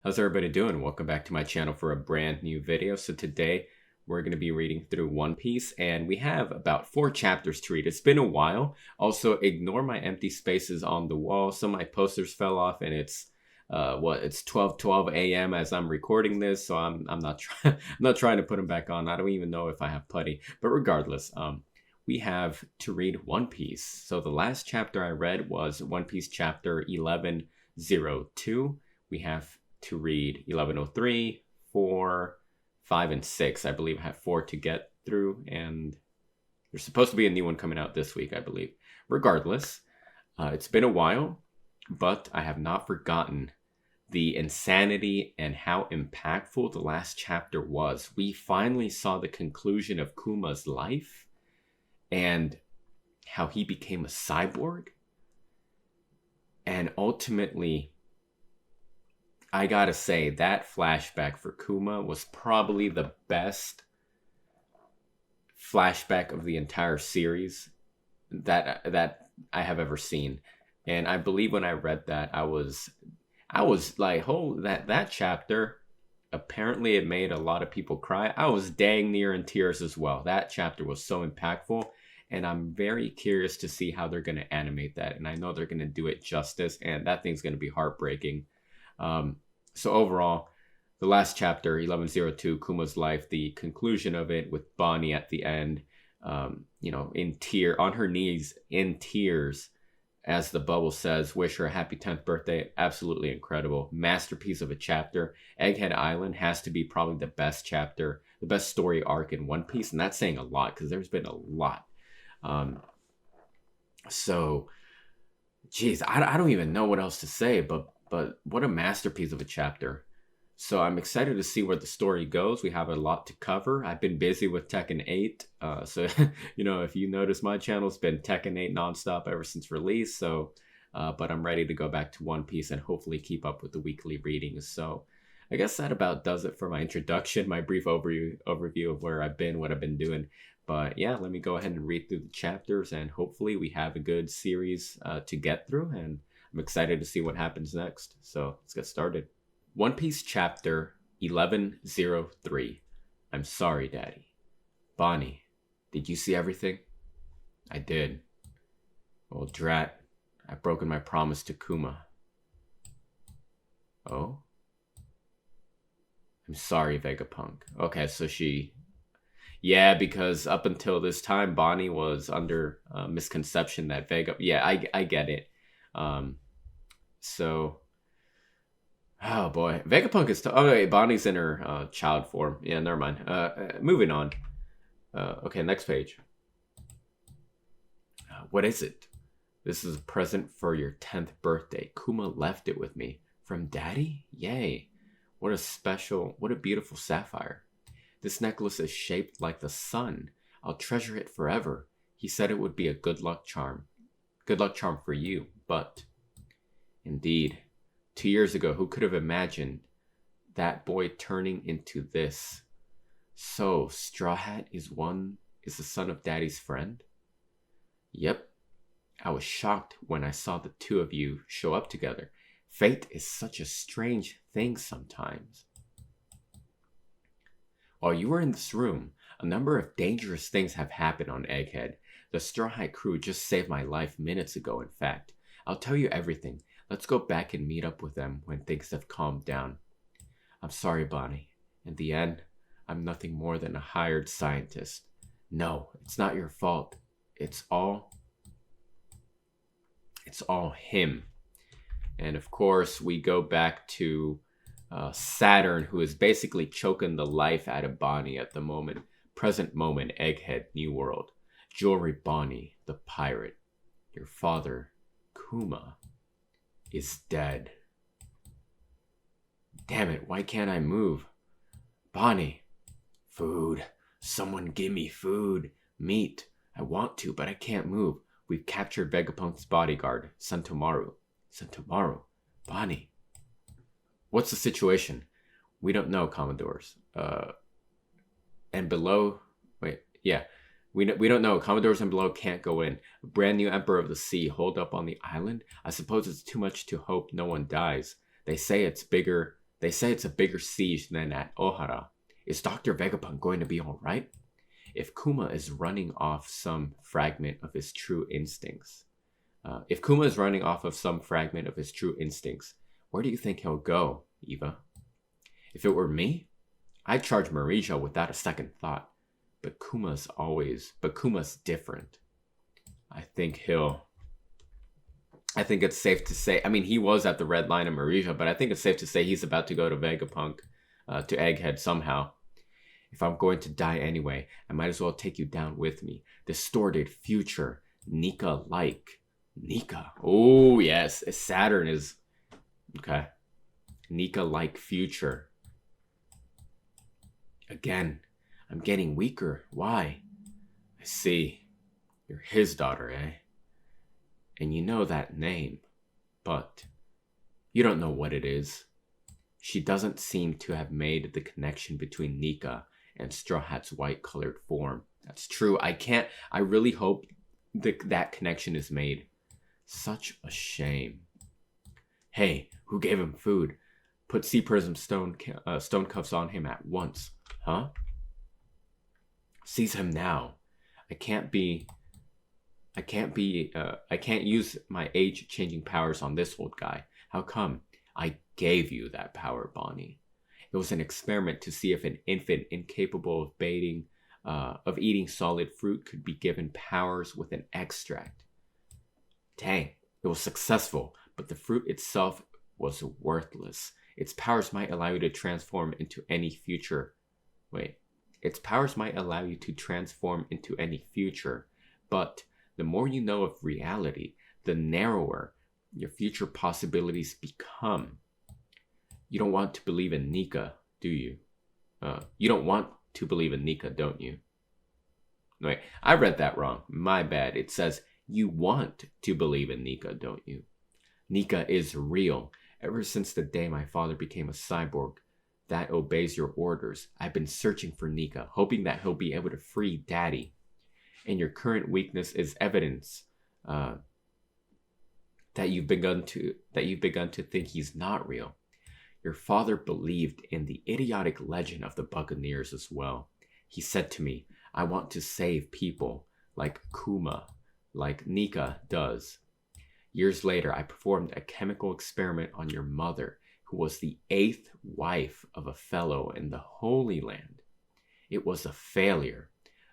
How's everybody doing? Welcome back to my channel for a brand new video. So today we're going to be reading through One Piece and we have about 4 chapters to read. It's been a while. Also, ignore my empty spaces on the wall. Some of my posters fell off and it's 12:12 a.m. as I'm recording this, so I'm not trying I'm not trying to put them back on. I don't even know if I have putty. But regardless, we have to read One Piece. So the last chapter I read was One Piece chapter 1102. We have to read 1103, 4, 5, and 6. I believe I have 4 to get through, and there's supposed to be a new one coming out this week, I believe. Regardless, it's been a while, but I have not forgotten the insanity and how impactful the last chapter was. We finally saw the conclusion of Kuma's life and how he became a cyborg. And ultimately, I gotta say, that flashback for Kuma was probably the best flashback of the entire series that I have ever seen. And I believe when I read that, I was like, oh, that chapter, apparently it made a lot of people cry. I was dang near in tears as well. That chapter was so impactful, and I'm very curious to see how they're going to animate that. And I know they're going to do it justice, and that thing's going to be heartbreaking. So overall, the last chapter, 1102, Kuma's life, the conclusion of it with Bonnie at the end, on her knees, in tears, as the bubble says, wish her a happy 10th birthday. Absolutely incredible. Masterpiece of a chapter. Egghead Island has to be probably the best chapter, the best story arc in One Piece. And that's saying a lot because there's been a lot. Geez, I don't even know what else to say, but what a masterpiece of a chapter. So I'm excited to see where the story goes. We have a lot to cover. I've been busy with Tekken 8. So, if you notice, my channel's been Tekken 8 nonstop ever since release. So, but I'm ready to go back to One Piece and hopefully keep up with the weekly readings. So I guess that about does it for my introduction, my brief overview of where I've been, what I've been doing. But yeah, let me go ahead and read through the chapters and hopefully we have a good series to get through. And I'm excited to see what happens next. So let's get started. One Piece chapter 1103. I'm sorry, Daddy. Bonnie, did you see everything? I did. Well, drat, I've broken my promise to Kuma. Oh? I'm sorry, Vegapunk. Okay, so yeah, because up until this time, Bonnie was under misconception that Yeah, I get it. Oh boy, Vegapunk is. Okay, Bonnie's in her child form. Yeah, never mind. Moving on. Okay, next page. What is it? This is a present for your 10th birthday. Kuma left it with me. From Daddy? Yay. What a beautiful sapphire. This necklace is shaped like the sun. I'll treasure it forever. He said it would be a good luck charm. Good luck charm for you, but... Indeed. 2 years ago, who could have imagined that boy turning into this? So, Straw Hat is the son of Daddy's friend? Yep. I was shocked when I saw the two of you show up together. Fate is such a strange thing sometimes. While you were in this room, a number of dangerous things have happened on Egghead. The Straw Hat crew just saved my life minutes ago, in fact. I'll tell you everything. Let's go back and meet up with them when things have calmed down. I'm sorry, Bonnie. In the end, I'm nothing more than a hired scientist. No, it's not your fault. It's all him. And of course, we go back to Saturn, who is basically choking the life out of Bonnie at the moment. Present moment, Egghead, New World. Jewelry Bonnie, the pirate. Your father, Kuma, is dead. Damn it, why can't I move? Bonnie. Food. Someone give me food. Meat. I want to, but I can't move. We've captured Vegapunk's bodyguard, Sentomaru. Sentomaru? Bonnie. What's the situation? We don't know, Commodores. And below... Wait, yeah. We don't know. Commodores and below can't go in. A brand new Emperor of the Sea holed up on the island? I suppose it's too much to hope no one dies. They say it's bigger They say it's a bigger siege than at Ohara. Is Dr. Vegapunk going to be alright? If Kuma is running off some fragment of his true instincts, where do you think he'll go, Eva? If it were me, I'd charge Marija without a second thought. But Kuma's different. I think it's safe to say, I mean, he was at the red line of Marija, but I think it's safe to say he's about to go to Vegapunk, to Egghead somehow. If I'm going to die anyway, I might as well take you down with me. Distorted future, Nika-like. Nika. Oh, yes. Saturn is... Okay. Nika-like future. Again, I'm getting weaker. Why? I see. You're his daughter, eh? And you know that name. But you don't know what it is. She doesn't seem to have made the connection between Nika and Straw Hat's white-colored form. That's true. I really hope that connection is made. Such a shame. Hey, who gave him food? Put Sea Prism stone cuffs on him at once. Huh? Seize him now. I can't use my age-changing powers on this old guy. How come? I gave you that power, Bonnie. It was an experiment to see if an infant incapable of eating solid fruit could be given powers with an extract. Dang, it was successful, but the fruit itself was worthless. Its powers might allow you to transform into any future. But the more you know of reality, the narrower your future possibilities become. You don't want to believe in Nika, do you? You don't want to believe in Nika, don't you? Wait, I read that wrong. My bad. It says, you want to believe in Nika, don't you? Nika is real. Ever since the day my father became a cyborg that obeys your orders, I've been searching for Nika, hoping that he'll be able to free Daddy. And your current weakness is evidence that you've begun to think he's not real. Your father believed in the idiotic legend of the Buccaneers as well. He said to me, I want to save people like Kuma, like Nika does. Years later, I performed a chemical experiment on your mother, who was the 8th wife of a fellow in the Holy Land. It was a failure.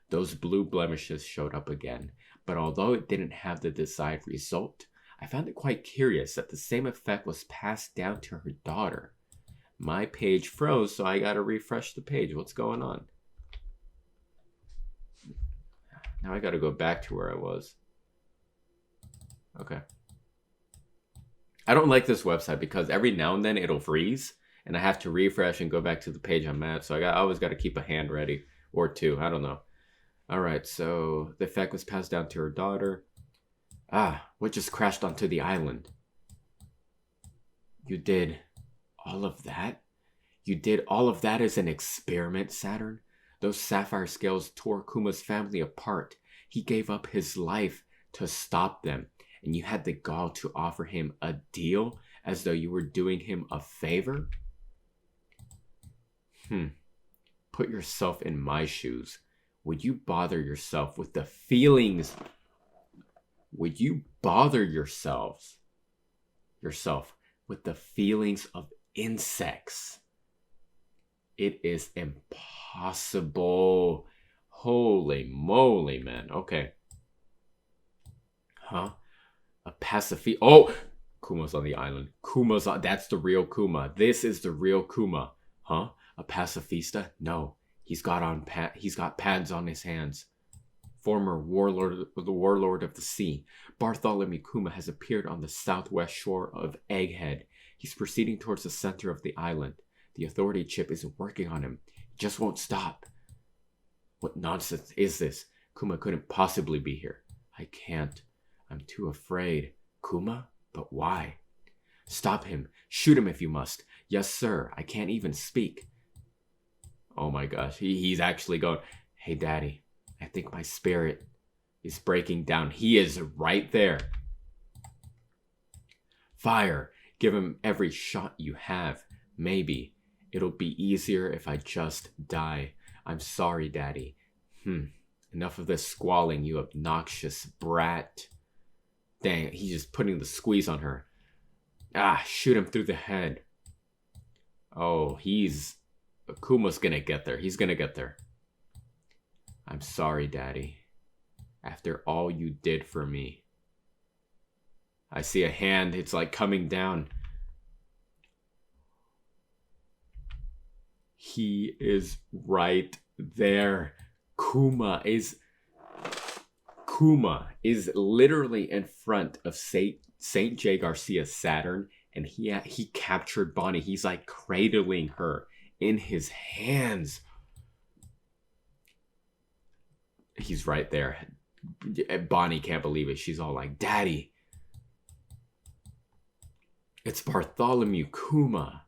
Those blue blemishes showed up again, but although it didn't have the desired result, I found it quite curious that the same effect was passed down to her daughter. My page froze, so I gotta refresh the page. What's going on? Now I gotta go back to where I was. Okay. I don't like this website because every now and then it'll freeze, and I have to refresh and go back to the page I'm at, so I always gotta keep a hand ready. Or two, I don't know. Alright, so the effect was passed down to her daughter. What just crashed onto the island? You did all of that? You did all of that as an experiment, Saturn? Those sapphire scales tore Kuma's family apart. He gave up his life to stop them, and you had the gall to offer him a deal as though you were doing him a favor? Put yourself in my shoes. Would you bother yourself with the feelings? Would you bother yourself with the feelings of insects? It is impossible. Holy moly, man. Okay. Huh? A pacifist. Oh! Kuma's on the island. That's the real Kuma. This is the real Kuma. Huh? A pacifista? No. He's got pads on his hands. Former warlord of the sea, Bartholomew Kuma has appeared on the southwest shore of Egghead. He's proceeding towards the center of the island. The authority chip is working on him. He just won't stop. What nonsense is this? Kuma couldn't possibly be here. I can't. I'm too afraid. Kuma? But why? Stop him. Shoot him if you must. Yes, sir. I can't even speak. Oh my gosh. He's actually going, hey, Daddy. I think my spirit is breaking down. He is right there. Fire. Give him every shot you have. Maybe. It'll be easier if I just die. I'm sorry, Daddy. Enough of this squalling, you obnoxious brat. Dang, he's just putting the squeeze on her. Ah, shoot him through the head. Oh, Kuma's gonna get there. He's gonna get there. I'm sorry, Daddy. After all you did for me. I see a hand. It's like coming down. He is right there. Kuma is literally in front of Saint J. Garcia's Saturn, and he captured Bonnie. He's like cradling her in his hands. He's right there. Bonnie can't believe it. She's all like, Daddy. It's Bartholomew Kuma.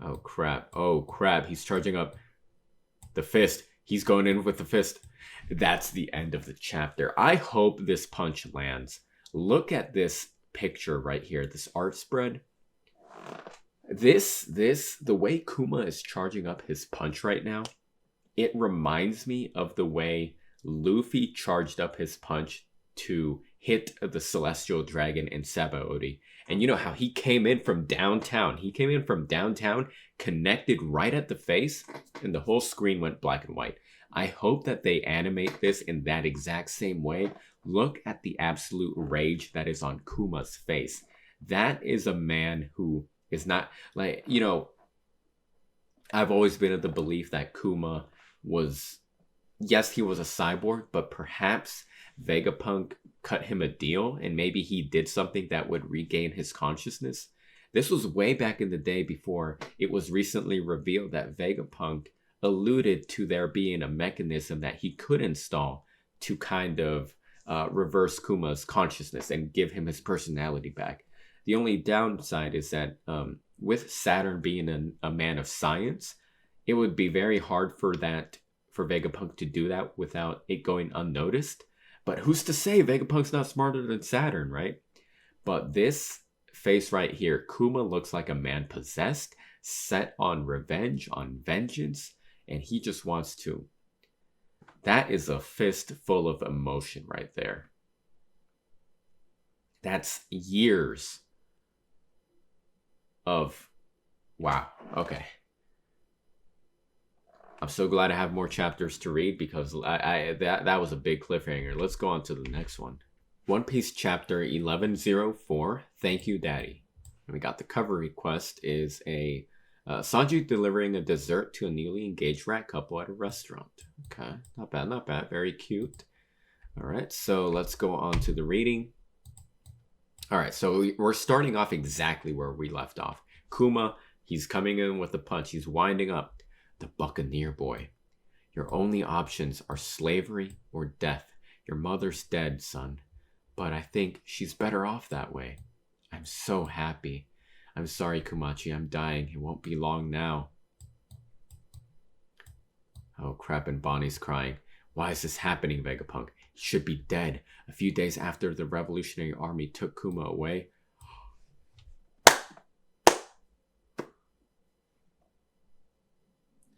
Oh crap. Oh crap. He's charging up the fist. He's going in with the fist. That's the end of the chapter. I hope this punch lands. Look at this picture right here. This art spread. The way Kuma is charging up his punch right now, it reminds me of the way Luffy charged up his punch to hit the Celestial Dragon in Sabaody. And you know how he came in from downtown. He came in from downtown, connected right at the face, and the whole screen went black and white. I hope that they animate this in that exact same way. Look at the absolute rage that is on Kuma's face. That is a man who is not, like, you know, I've always been of the belief that Kuma was, yes, he was a cyborg, but perhaps Vegapunk cut him a deal and maybe he did something that would regain his consciousness. This was way back in the day before it was recently revealed that Vegapunk alluded to there being a mechanism that he could install to kind of reverse Kuma's consciousness and give him his personality back. The only downside is that with Saturn being a man of science, it would be very hard for Vegapunk to do that without it going unnoticed. But who's to say Vegapunk's not smarter than Saturn, right? But this face right here, Kuma looks like a man possessed, set on revenge, on vengeance, and he just wants to. That is a fist full of emotion right there. That's years of, wow, okay. I'm so glad I have more chapters to read because that was a big cliffhanger. Let's go on to the next one. One Piece chapter 1104, Thank You Daddy. And we got the cover request is a Sanji delivering a dessert to a newly engaged rat couple at a restaurant. Okay, not bad, not bad. Very cute. All right, so let's go on to the reading. All right, so we're starting off exactly where we left off. Kuma, he's coming in with a punch. He's winding up. The Buccaneer boy. Your only options are slavery or death. Your mother's dead, son. But I think she's better off that way. I'm so happy. I'm sorry, Kumachi. I'm dying. It won't be long now. Oh, crap. And Bonnie's crying. Why is this happening, Vegapunk? He should be dead. A few days after the Revolutionary Army took Kuma away,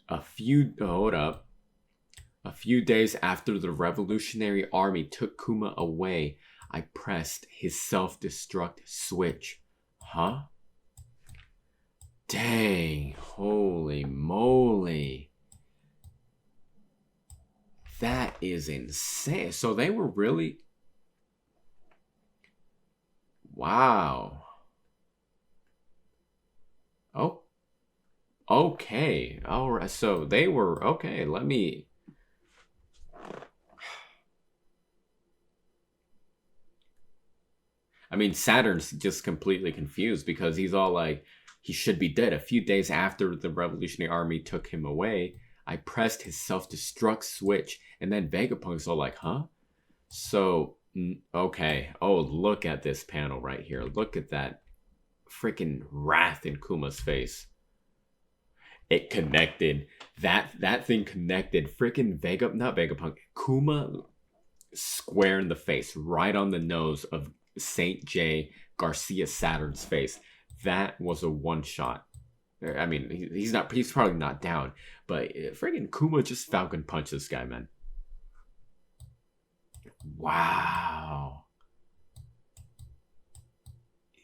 A few days after the Revolutionary Army took Kuma away, I pressed his self-destruct switch. Huh? Dang, holy moly. That is insane. So they were really... Wow. Oh. Okay, all right. So they were okay. Let me. I mean, Saturn's just completely confused because he's all like, he should be dead. A few days after the Revolutionary Army took him away, I pressed his self-destruct switch, and then Vegapunk's all like, huh? So, okay. Oh, look at this panel right here. Look at that freaking wrath in Kuma's face. It connected. That thing connected. Freaking not Vegapunk. Kuma square in the face. Right on the nose of Saint J. Garcia Saturn's face. That was a one shot. I mean, he's probably not down, but friggin' Kuma just Falcon Punch this guy, man. Wow.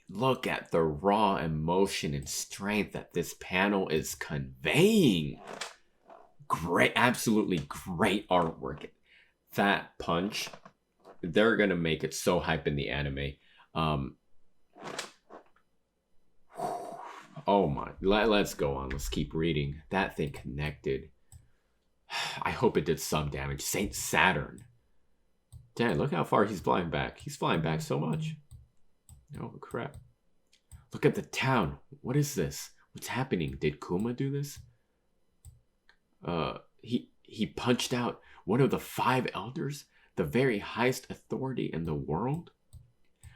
Look at the raw emotion and strength that this panel is conveying. Great, absolutely great artwork. That punch, they're gonna make it so hype in the anime. Oh my, let's go on. Let's keep reading. That thing connected. I hope it did some damage. Saint Saturn. Dang, look how far he's flying back. He's flying back so much. Oh crap. Look at the town. What is this? What's happening? Did Kuma do this? He punched out one of the 5 elders, the very highest authority in the world.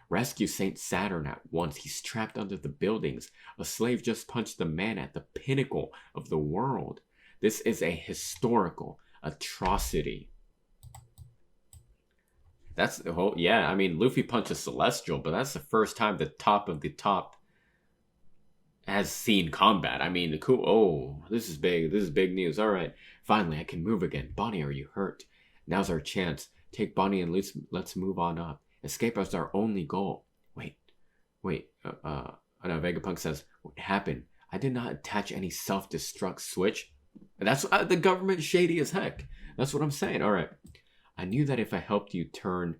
Rescue Saint Saturn at once. He's trapped under the buildings. A slave just punched the man at the pinnacle of the world. This is a historical atrocity. That's the whole, yeah, I mean, Luffy punches Celestial, but that's the first time the top of the top has seen combat. I mean, cool. Oh, this is big. This is big news. All right, finally, I can move again. Bonnie, are you hurt? Now's our chance. Take Bonnie and let's move on up. Escape is our only goal. Wait. No, Vegapunk says, what happened? I did not attach any self-destruct switch. And that's the government shady as heck. That's what I'm saying. All right. I knew that if I helped turn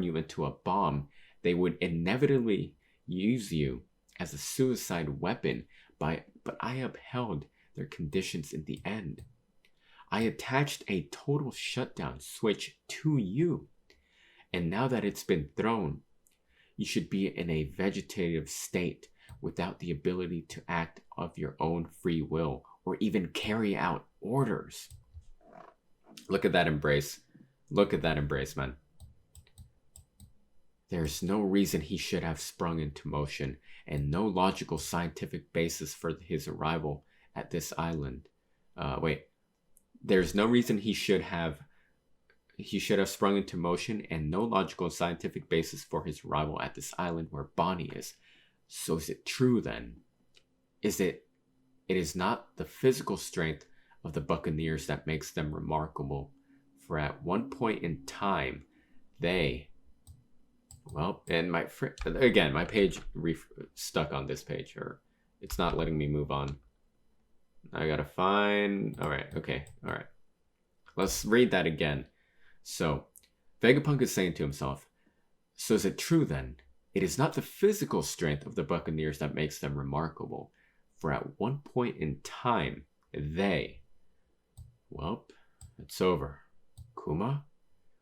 you into a bomb, they would inevitably use you as a suicide weapon, but I upheld their conditions in the end. I attached a total shutdown switch to you, and now that it's been thrown, you should be in a vegetative state without the ability to act of your own free will or even carry out orders. Look at that embrace. Look at that embrace, man. There's no reason he should have sprung into motion, and no logical scientific basis for his arrival at this island. There's no reason he should have sprung into motion, and no logical scientific basis for his arrival at this island where Bonnie is. So is it true then? It is not the physical strength of the Buccaneers that makes them remarkable, for at one point in time, they... Well, and my page stuck on this page, or it's not letting me move on. I gotta find... Alright, okay, alright. Let's read that again. So, Vegapunk is saying to himself, so is it true then? It is not the physical strength of the Buccaneers that makes them remarkable, for at one point in time, they... Well, it's over. Kuma?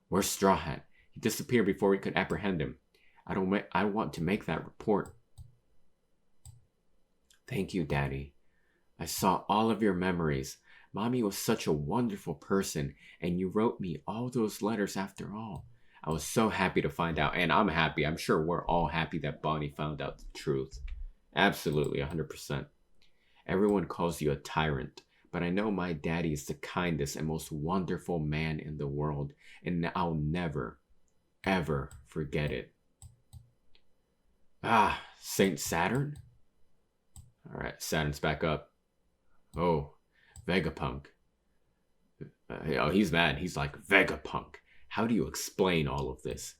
Where's Straw Hat? He disappeared before we could apprehend him. I want to make that report. Thank you, Daddy. I saw all of your memories. Mommy was such a wonderful person, and you wrote me all those letters after all. I was so happy to find out, and I'm happy. I'm sure we're all happy that Bonnie found out the truth. Absolutely, 100%. Everyone calls you a tyrant, but I know my daddy is the kindest and most wonderful man in the world, and I'll never, ever forget it. Ah, Saint Saturn? Alright, Saturn's back up. Oh, Vegapunk. He's mad. He's like, Vegapunk, how do you explain all of this?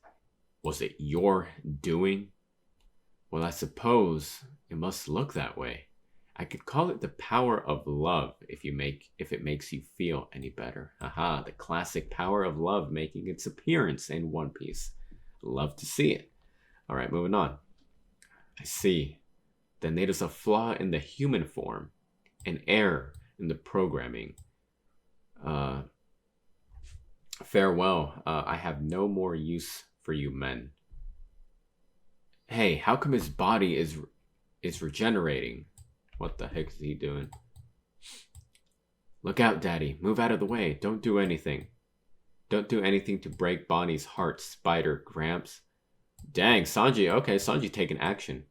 Was it your doing? Well, I suppose it must look that way. I could call it the power of love if it makes you feel any better. Haha, the classic power of love making its appearance in One Piece. Love to see it. Alright, moving on. I see. Then it is a flaw in the human form, an error in the programming. Farewell. I have no more use for you men. Hey, how come his body is regenerating? What the heck is he doing? Look out, Daddy. Move out of the way. Don't do anything. Don't do anything to break Bonnie's heart, Spider Gramps. Dang, Sanji. Okay, Sanji taking action.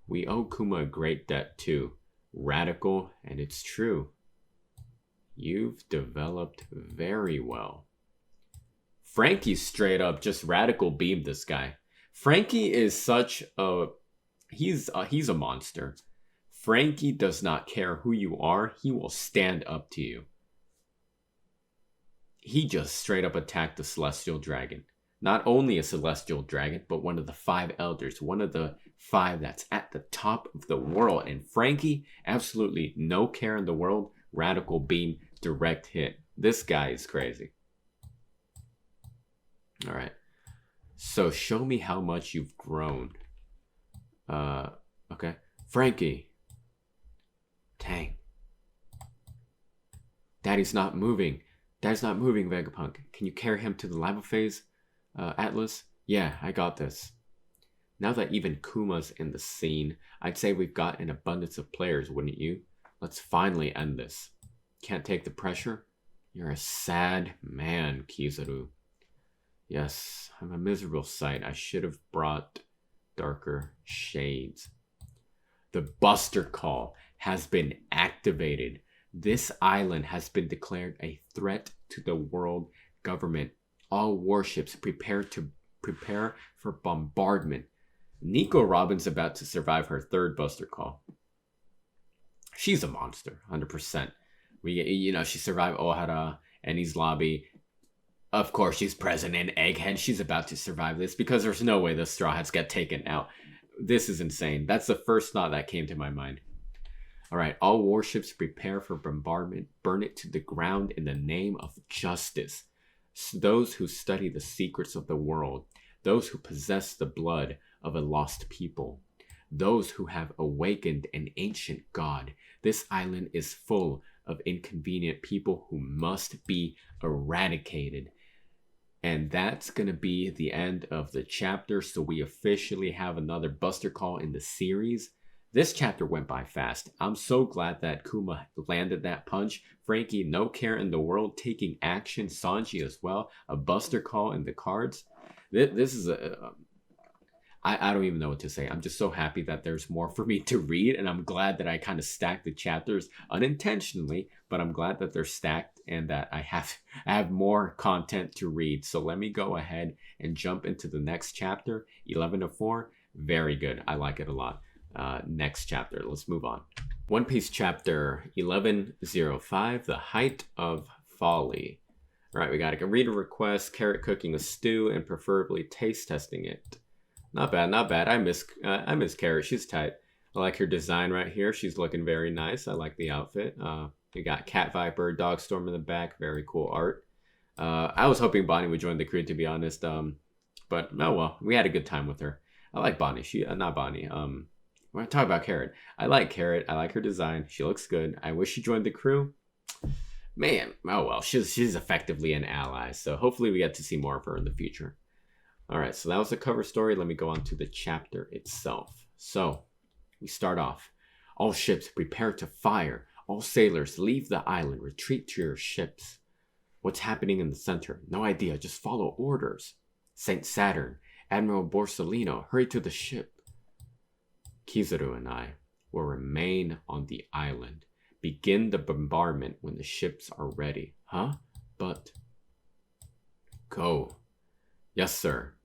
We owe Kuma a great debt too. Radical, and it's true. You've developed very well. Frankie straight up just radical beamed this guy. Frankie is such a He's a monster. Frankie does not care who you are. He will stand up to you. He just straight up attacked the celestial dragon. Not only a celestial dragon, but one of the 5 elders, one of the 5 that's at the top of the world. And Frankie, absolutely no care in the world. Radical beam, direct hit. This guy is crazy. All right. So show me how much you've grown. Okay. Frankie. Dang. Daddy's not moving. Dad's not moving, Vegapunk. Can you carry him to the lava phase, Atlas? Yeah, I got this. Now that even Kuma's in the scene, I'd say we've got an abundance of players, wouldn't you? Let's finally end this. Can't take the pressure? You're a sad man, Kizaru. Yes, I'm a miserable sight. I should have brought darker shades. The Buster Call has been activated. This island has been declared a threat to the world government. All warships prepare for bombardment. Nico Robin's about to survive her 3rd Buster Call. She's a monster, 100%. She survived Ohara and his lobby. Of course, she's present in Egghead. She's about to survive this because there's no way the Straw Hats get taken out. This is insane. That's the first thought that came to my mind. All right, all warships prepare for bombardment. Burn it to the ground in the name of justice. Those who study the secrets of the world, those who possess the blood of a lost people, those who have awakened an ancient god. This island is full of inconvenient people who must be eradicated. And that's going to be the end of the chapter. So we officially have another Buster Call in the series. This chapter went by fast. I'm so glad that Kuma landed that punch. Frankie, no care in the world, taking action. Sanji as well. A Buster Call in the cards. This is I don't even know what to say. I'm just so happy that there's more for me to read. And I'm glad that I kind of stacked the chapters unintentionally. But I'm glad that they're stacked and that I have more content to read. So let me go ahead and jump into the next chapter. 11-4. Very good. I like it a lot. Next chapter. Let's move on. One Piece chapter 1105, The Height of Folly. All right, we got a reader request, carrot cooking a stew, and preferably taste testing it. Not bad, not bad. I miss Carrot. She's tight. I like her design right here. She's looking very nice. I like the outfit. We got Cat Viper, Dog Storm in the back. Very cool art. I was hoping Bonnie would join the crew, to be honest. But oh well, we had a good time with her. I like Bonnie. She not Bonnie. We're gonna talk about Carrot. I like Carrot. I like her design. She looks good. I wish she joined the crew. Man, oh well, she's effectively an ally. So hopefully we get to see more of her in the future. All right, so that was the cover story. Let me go on to the chapter itself. So we start off. All ships prepare to fire. All sailors leave the island. Retreat to your ships. What's happening in the center? No idea. Just follow orders. Saint Saturn, Admiral Borsellino, hurry to the ship. Kizaru and I will remain on the island. Begin the bombardment when the ships are ready. Huh? But... Go. Yes, sir.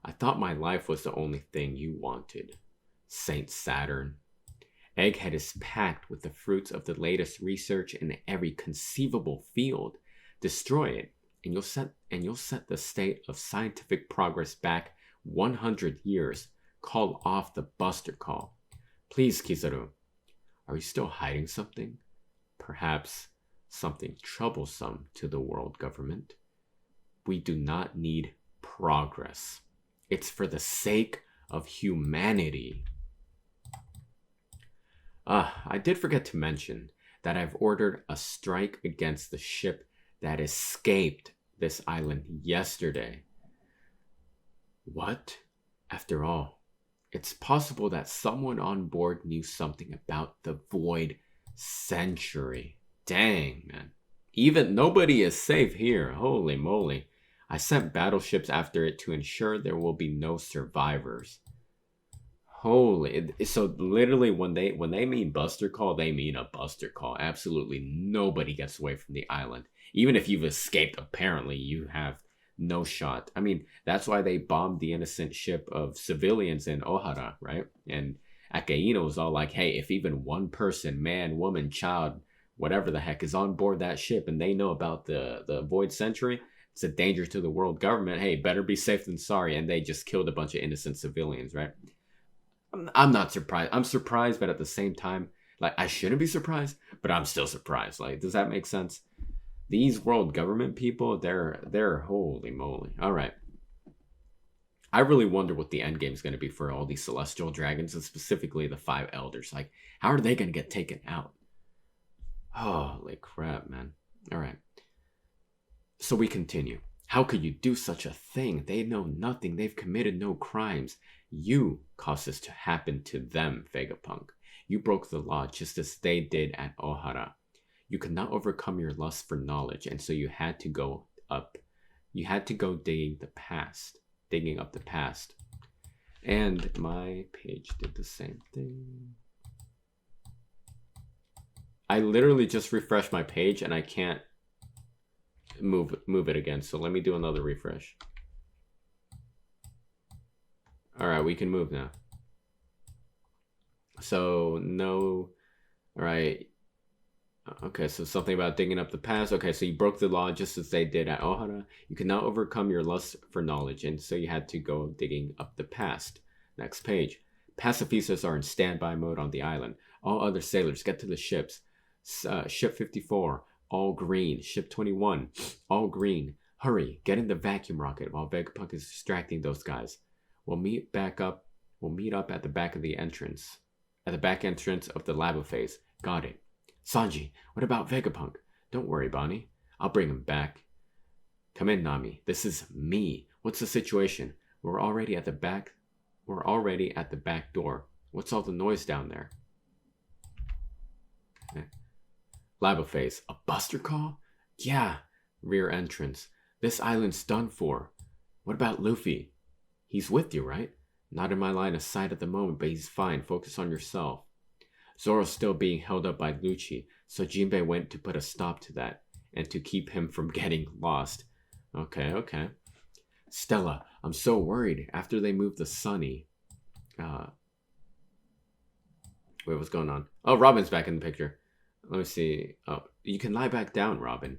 I thought my life was the only thing you wanted. Saint Saturn. Egghead is packed with the fruits of the latest research in every conceivable field. Destroy it, and you'll set the state of scientific progress back 100 years. Call off the Buster Call. Please, Kizaru. Are you still hiding something? Perhaps something troublesome to the world government? We do not need progress. It's for the sake of humanity. I did forget to mention that I've ordered a strike against the ship that escaped this island yesterday. What? After all, it's possible that someone on board knew something about the Void Century. Dang, man. Even nobody is safe here. Holy moly. I sent battleships after it to ensure there will be no survivors. Holy. So literally when they mean Buster Call, they mean a Buster Call. Absolutely nobody gets away from the island. Even if you've escaped, apparently you have no shot. I mean, that's why they bombed the innocent ship of civilians in Ohara, right? And Akaino was all like, hey, if even one person, man, woman, child, whatever the heck, is on board that ship and they know about the Void Century, it's a danger to the world government. Hey, better be safe than sorry. And they just killed a bunch of innocent civilians, right? I'm not surprised. I'm surprised, but at the same time, like, I shouldn't be surprised, but I'm still surprised. Like, does that make sense? These world government people, they're holy moly. All right. I really wonder what the end game is going to be for all these celestial dragons, and specifically the 5 elders. Like, how are they going to get taken out? Holy crap, man. All right. So we continue. How could you do such a thing? They know nothing. They've committed no crimes. You caused this to happen to them, Vegapunk. You broke the law just as they did at Ohara. You could not overcome your lust for knowledge, and so you had to go up. You had to go digging up the past. And my page did the same thing. I literally just refreshed my page and I can't move it again. So let me do another refresh. All right, we can move now. So no, all right. Okay, so something about digging up the past. Okay, so you broke the law just as they did at Ohara. You could not overcome your lust for knowledge, and so you had to go digging up the past. Next page. Pacifistas are in standby mode on the island. All other sailors, get to the ships. Ship 54, all green. Ship 21, all green. Hurry, get in the vacuum rocket while Vegapunk is distracting those guys. We'll meet up at the back of the entrance. At the back entrance of the lava phase. Got it. Sanji, what about Vegapunk? Don't worry, Bonnie. I'll bring him back. Come in, Nami. This is me. What's the situation? We're already at the back door. What's all the noise down there? Okay. Lava phase. A buster call? Yeah. Rear entrance. This island's done for. What about Luffy? He's with you, right? Not in my line of sight at the moment, but he's fine. Focus on yourself. Zoro's still being held up by Lucci, so Jinbei went to put a stop to that, and to keep him from getting lost. Okay. Stella, I'm so worried. After they moved the Sunny... Wait, what's going on? Oh, Robin's back in the picture. Let me see. Oh, you can lie back down, Robin.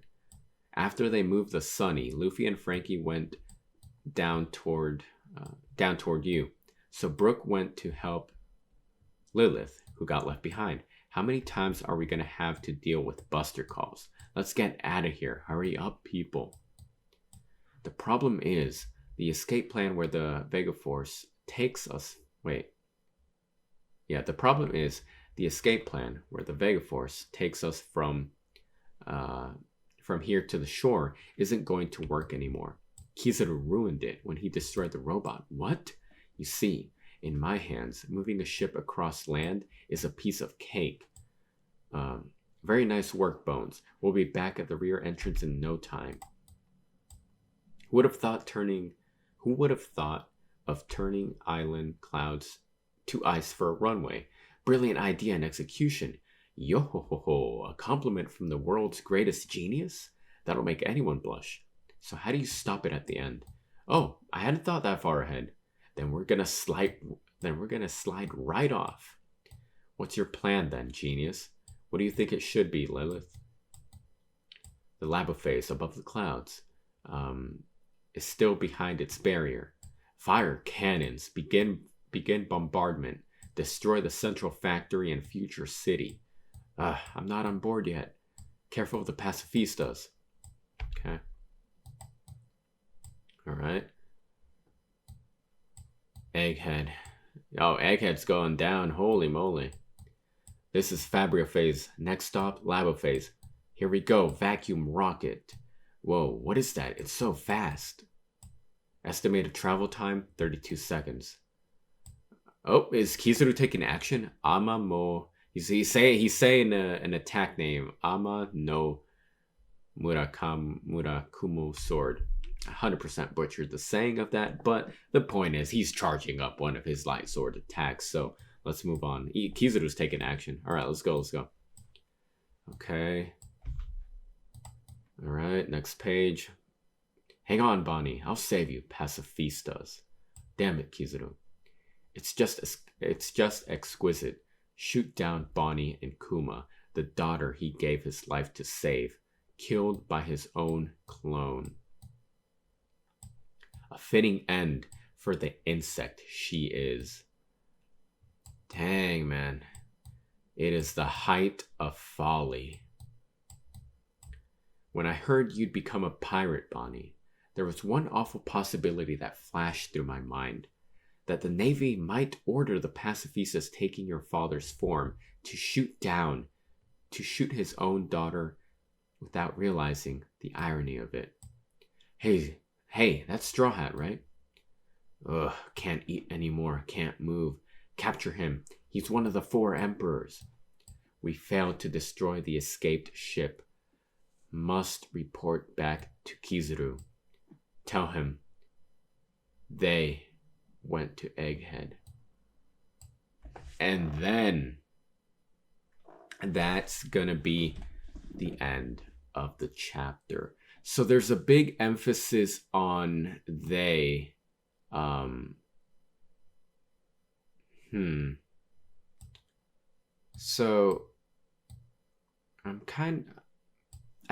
After they moved the Sunny, Luffy and Frankie went down toward you. So Brooke went to help Lilith, who got left behind. How many times are we going to have to deal with buster calls? Let's get out of here. Hurry up, people. The problem is the escape plan where the Vega Force takes us... the problem is the escape plan where the Vega Force takes us from here to the shore isn't going to work anymore. Kizaru ruined it when he destroyed the robot. What? You see, in my hands, moving a ship across land is a piece of cake. Very nice work, Bones. We'll be back at the rear entrance in no time. Who would have thought of turning island clouds to ice for a runway? Brilliant idea and execution. Yo-ho-ho-ho, a compliment from the world's greatest genius? That'll make anyone blush. So how do you stop it at the end? Oh, I hadn't thought that far ahead. Then we're gonna slide right off. What's your plan then, genius? What do you think it should be, Lilith? The lava phase above the clouds is still behind its barrier. Fire cannons, begin bombardment, destroy the central factory and future city. I'm not on board yet. Careful of the pacifistas. Okay. Alright. Egghead. Oh, Egghead's going down. Holy moly. This is Fabria phase. Next stop, lava phase. Here we go. Vacuum rocket. Whoa, what is that? It's so fast. Estimated travel time, 32 seconds. Oh, is Kizaru taking action? Ama mo. He's saying an attack name. Ama no Murakumo sword. 100% butchered the saying of that, but the point is he's charging up one of his light sword attacks, so let's move on. Kizaru's taking action. Alright, let's go. Okay. Alright, next page. Hang on, Bonnie. I'll save you, pacifistas. Damn it, Kizaru. It's just exquisite. Shoot down Bonnie and Kuma, the daughter he gave his life to save, killed by his own clone. A fitting end for the insect she is. Dang, man. It is the height of folly. When I heard you'd become a pirate, Bonnie, there was one awful possibility that flashed through my mind. That the Navy might order the pacifistas taking your father's form to shoot his own daughter without realizing the irony of it. Hey, that's Straw Hat, right? Ugh, can't eat anymore, can't move. Capture him. He's one of the 4 emperors. We failed to destroy the escaped ship. Must report back to Kizaru. Tell him they went to Egghead. And then that's gonna be the end of the chapter. So there's a big emphasis on they. So I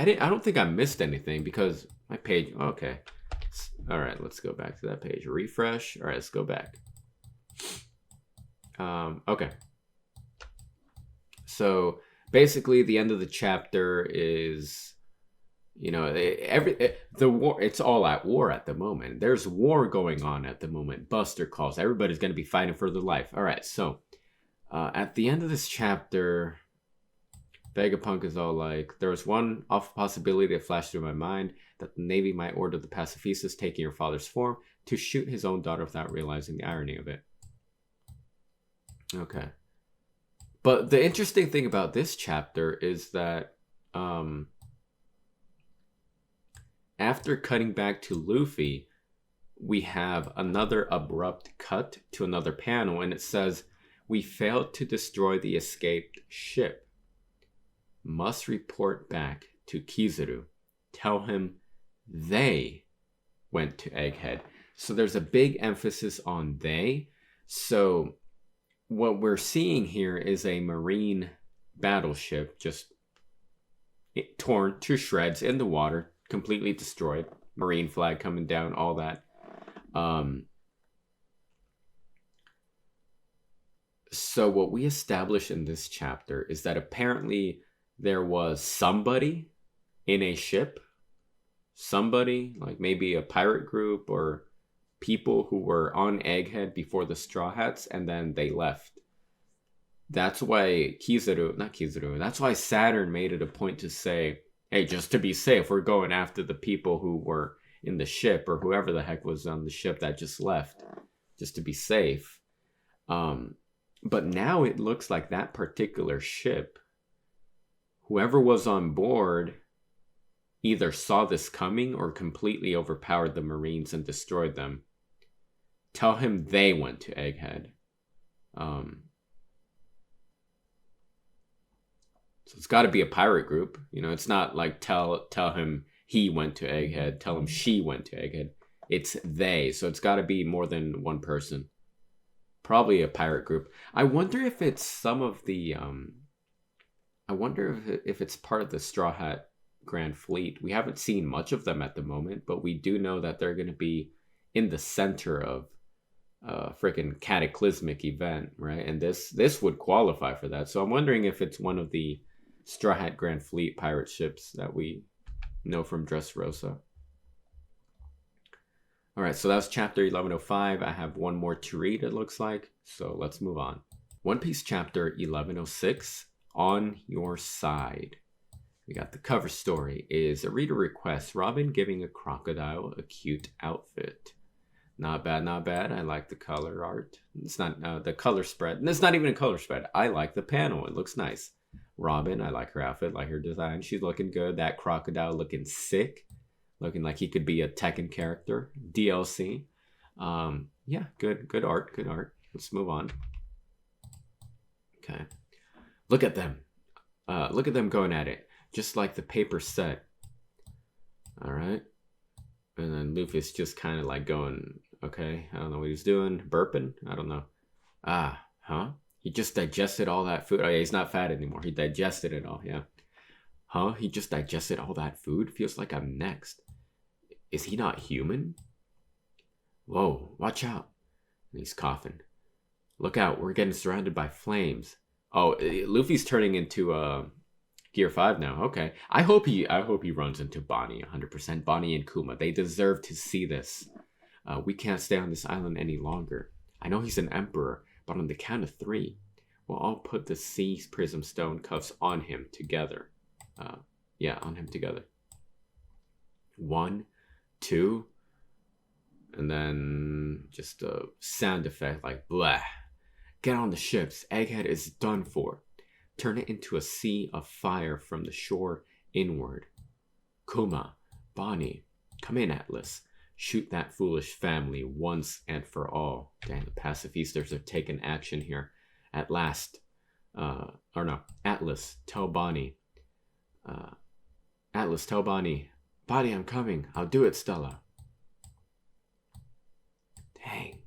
don't think I missed anything because my page, okay. All right, let's go back to that page. Refresh. All right, let's go back. Okay. So basically, the end of the chapter is, the war. It's all at war at the moment. There's war going on at the moment. Buster calls. Everybody's going to be fighting for their life. All right. So at the end of this chapter, Vegapunk is all like, there was one awful possibility that flashed through my mind, that the Navy might order the pacifistas taking your father's form to shoot his own daughter without realizing the irony of it. Okay. But the interesting thing about this chapter is that after cutting back to Luffy, we have another abrupt cut to another panel, and it says, we failed to destroy the escaped ship. Must report back to Kizaru. Tell him they went to Egghead. So there's a big emphasis on they. So what we're seeing here is a marine battleship just torn to shreds in the water, completely destroyed. Marine flag coming down, all that. So what we establish in this chapter is that apparently there was somebody in a ship, somebody like maybe a pirate group or people who were on Egghead before the Straw Hats, and then they left. That's why that's why Saturn made it a point to say, hey, just to be safe, we're going after the people who were in the ship or whoever the heck was on the ship that just left, just to be safe. But now it looks like that particular ship, whoever was on board either saw this coming or completely overpowered the Marines and destroyed them. Tell him they went to Egghead. So it's got to be a pirate group. It's not like tell him he went to Egghead. Tell him she went to Egghead. It's they. So it's got to be more than one person. Probably a pirate group. I wonder if it's some of the... I wonder if it's part of the Straw Hat Grand Fleet. We haven't seen much of them at the moment, but we do know that they're going to be in the center of a freaking cataclysmic event, right? And this would qualify for that. So I'm wondering if it's one of the Straw Hat Grand Fleet pirate ships that we know from Dressrosa. All right, so that was chapter 1105. I have one more to read, it looks like. So let's move on. One Piece chapter 1106. On Your Side. We got the cover story is a reader request. Robin giving a crocodile a cute outfit. Not bad, not bad. I like the color art. It's not the color spread. And it's not even a color spread. I like the panel. It looks nice. Robin, I like her outfit, like her design. She's looking good. That crocodile looking sick. Looking like he could be a Tekken character. DLC. Yeah, good art, good art. Let's move on. Okay. Look at them. Look at them going at it. Just like the paper said. All right. And then Luffy's just kind of like going, okay, I don't know what he's doing. Burping? I don't know. Ah, huh? He just digested all that food. Oh, yeah, he's not fat anymore. He digested it all, yeah. Huh? He just digested all that food? Feels like I'm next. Is he not human? Whoa, watch out. And he's coughing. Look out, we're getting surrounded by flames. Oh, Luffy's turning into Gear 5 now. Okay. I hope he runs into Bonnie 100%. Bonnie and Kuma. They deserve to see this. We can't stay on this island any longer. I know he's an emperor, but on the count of 3, we'll all put the Sea Prism Stone cuffs on him together. Yeah, on him together. 1, 2, and then just a sound effect like blah. Get on the ships. Egghead is done for. Turn it into a sea of fire from the shore inward. Kuma, Bonnie, come in, Atlas. Shoot that foolish family once and for all. Dang, the pacifistas have taken action here. At last. Atlas, tell Bonnie. Atlas, tell Bonnie. Bonnie, I'm coming. I'll do it, Stella. Dang.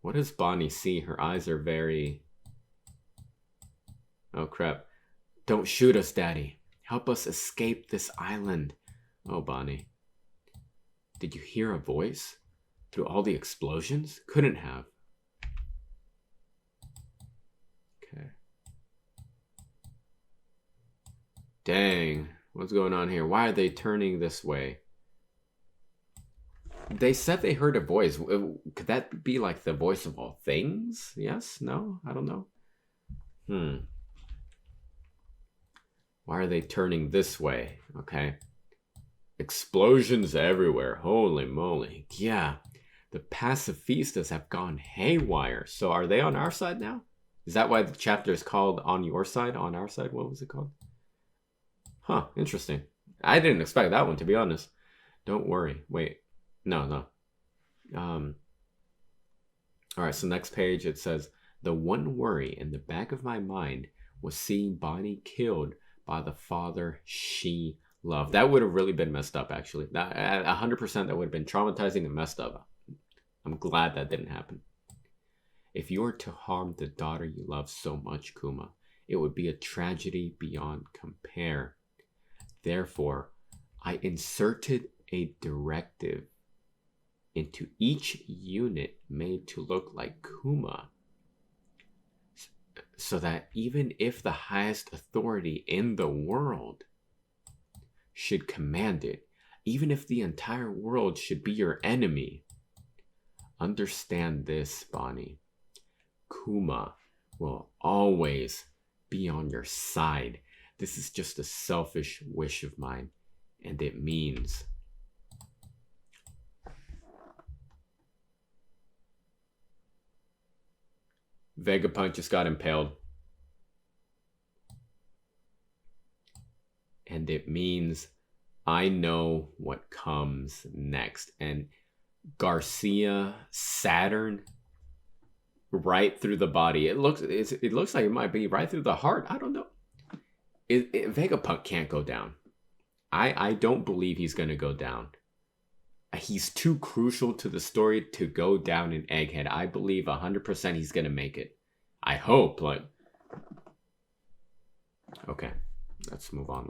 What does Bonnie see? Her eyes are very... Oh, crap. Don't shoot us, Daddy. Help us escape this island. Oh, Bonnie. Did you hear a voice? Through all the explosions? Couldn't have. Okay. Dang. What's going on here? Why are they turning this way? They said they heard a voice. Could that be like the voice of all things? Yes? No? I don't know. Why are they turning this way? Okay. Explosions everywhere. Holy moly. Yeah. The pacifistas have gone haywire. So are they on our side now? Is that why the chapter is called On Your Side? On Our Side? What was it called? Huh. Interesting. I didn't expect that one, to be honest. Don't worry. Wait. No. Alright, so next page it says, the one worry in the back of my mind was seeing Bonnie killed by the father she loved. That would have really been messed up, actually. That 100% that would have been traumatizing and messed up. I'm glad that didn't happen. If you were to harm the daughter you love so much, Kuma, it would be a tragedy beyond compare. Therefore, I inserted a directive into each unit made to look like Kuma, so that even if the highest authority in the world should command it, even if the entire world should be your enemy, understand this, Bonnie. Kuma will always be on your side. This is just a selfish wish of mine, and it means... Vegapunk just got impaled. And it means I know what comes next. And Garcia, Saturn, right through the body. It looks like it might be right through the heart. I don't know. Vegapunk can't go down. I don't believe he's going to go down. He's too crucial to the story to go down in Egghead. I believe 100% he's going to make it. I hope. Like, okay, let's move on.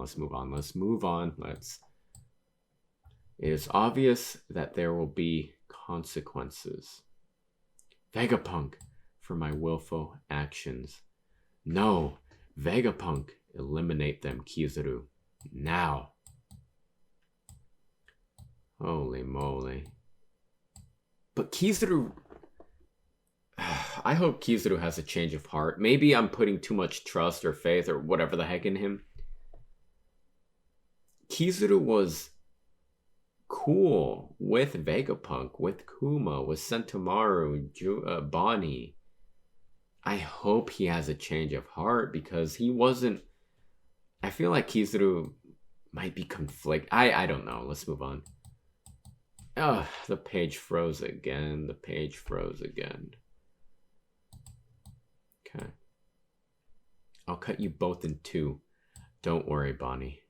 It is obvious that there will be consequences. Vegapunk, for my willful actions. No, Vegapunk, eliminate them, Kizaru. Now. Holy moly. But Kizaru... I hope Kizaru has a change of heart. Maybe I'm putting too much trust or faith or whatever the heck in him. Kizaru was cool with Vegapunk, with Kuma, with Sentomaru, Bonnie. I hope he has a change of heart because he wasn't... I feel like Kizaru might be conflicted. I don't know. Let's move on. Oh, the page froze again. Okay. I'll cut you both in two. Don't worry, Bonnie.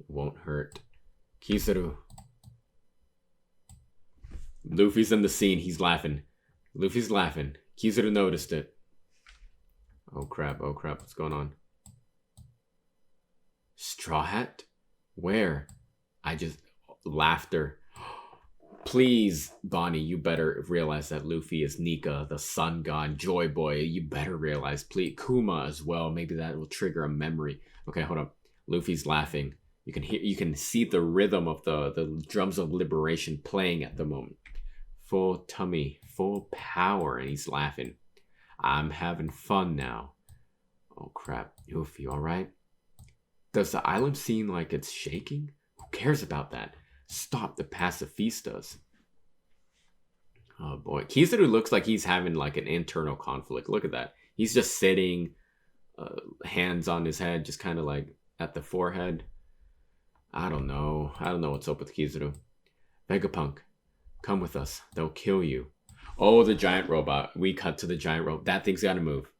It won't hurt Kizaru. Luffy's in the scene. He's laughing. Luffy's laughing. Kizaru noticed it. Oh crap, oh crap. What's going on? Straw Hat? Where? Laughter. Please, Bonnie, you better realize that Luffy is Nika, the sun god, Joy Boy. You better realize, please. Kuma as well. Maybe that will trigger a memory. Okay, hold up. Luffy's laughing. You can see the rhythm of the drums of liberation playing at the moment. Full tummy, full power, and he's laughing. I'm having fun now. Oh crap. Luffy, alright? Does the island seem like it's shaking? Who cares about that? Stop the pacifistas. Oh boy. Kizaru looks like he's having like an internal conflict. Look at that. He's just sitting, hands on his head, just kind of like at the forehead. I don't know what's up with Kizaru. Vegapunk, come with us. They'll kill you. Oh, the giant robot. We cut to the giant robot. That thing's got to move.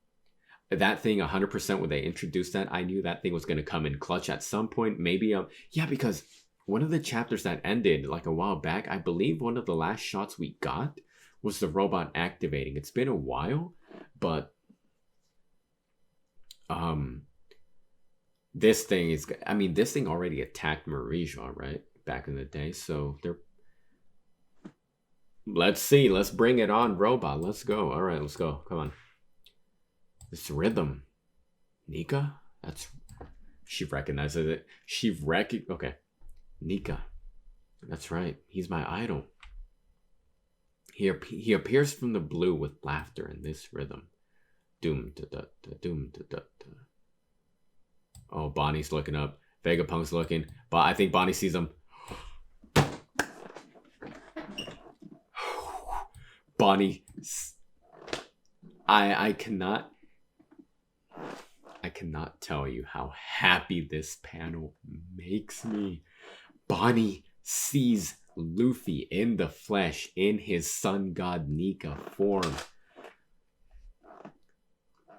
That thing, 100%, when they introduced that, I knew that thing was going to come in clutch at some point. Maybe, yeah, because one of the chapters that ended like a while back, I believe one of the last shots we got was the robot activating. It's been a while, but this thing already attacked Marija, right? Back in the day, so they're... Let's see, let's bring it on, robot. Let's go. All right, let's go. Come on. This rhythm. Nika? She recognizes it. Okay. Nika. That's right. He's my idol. He appears from the blue with laughter in this rhythm. Doom da da da doom da da da. Oh, Bonnie's looking up. Vegapunk's looking. But I think Bonnie sees him. Bonnie. I cannot tell you how happy this panel makes me. Bonnie sees Luffy in the flesh, in his sun god Nika form.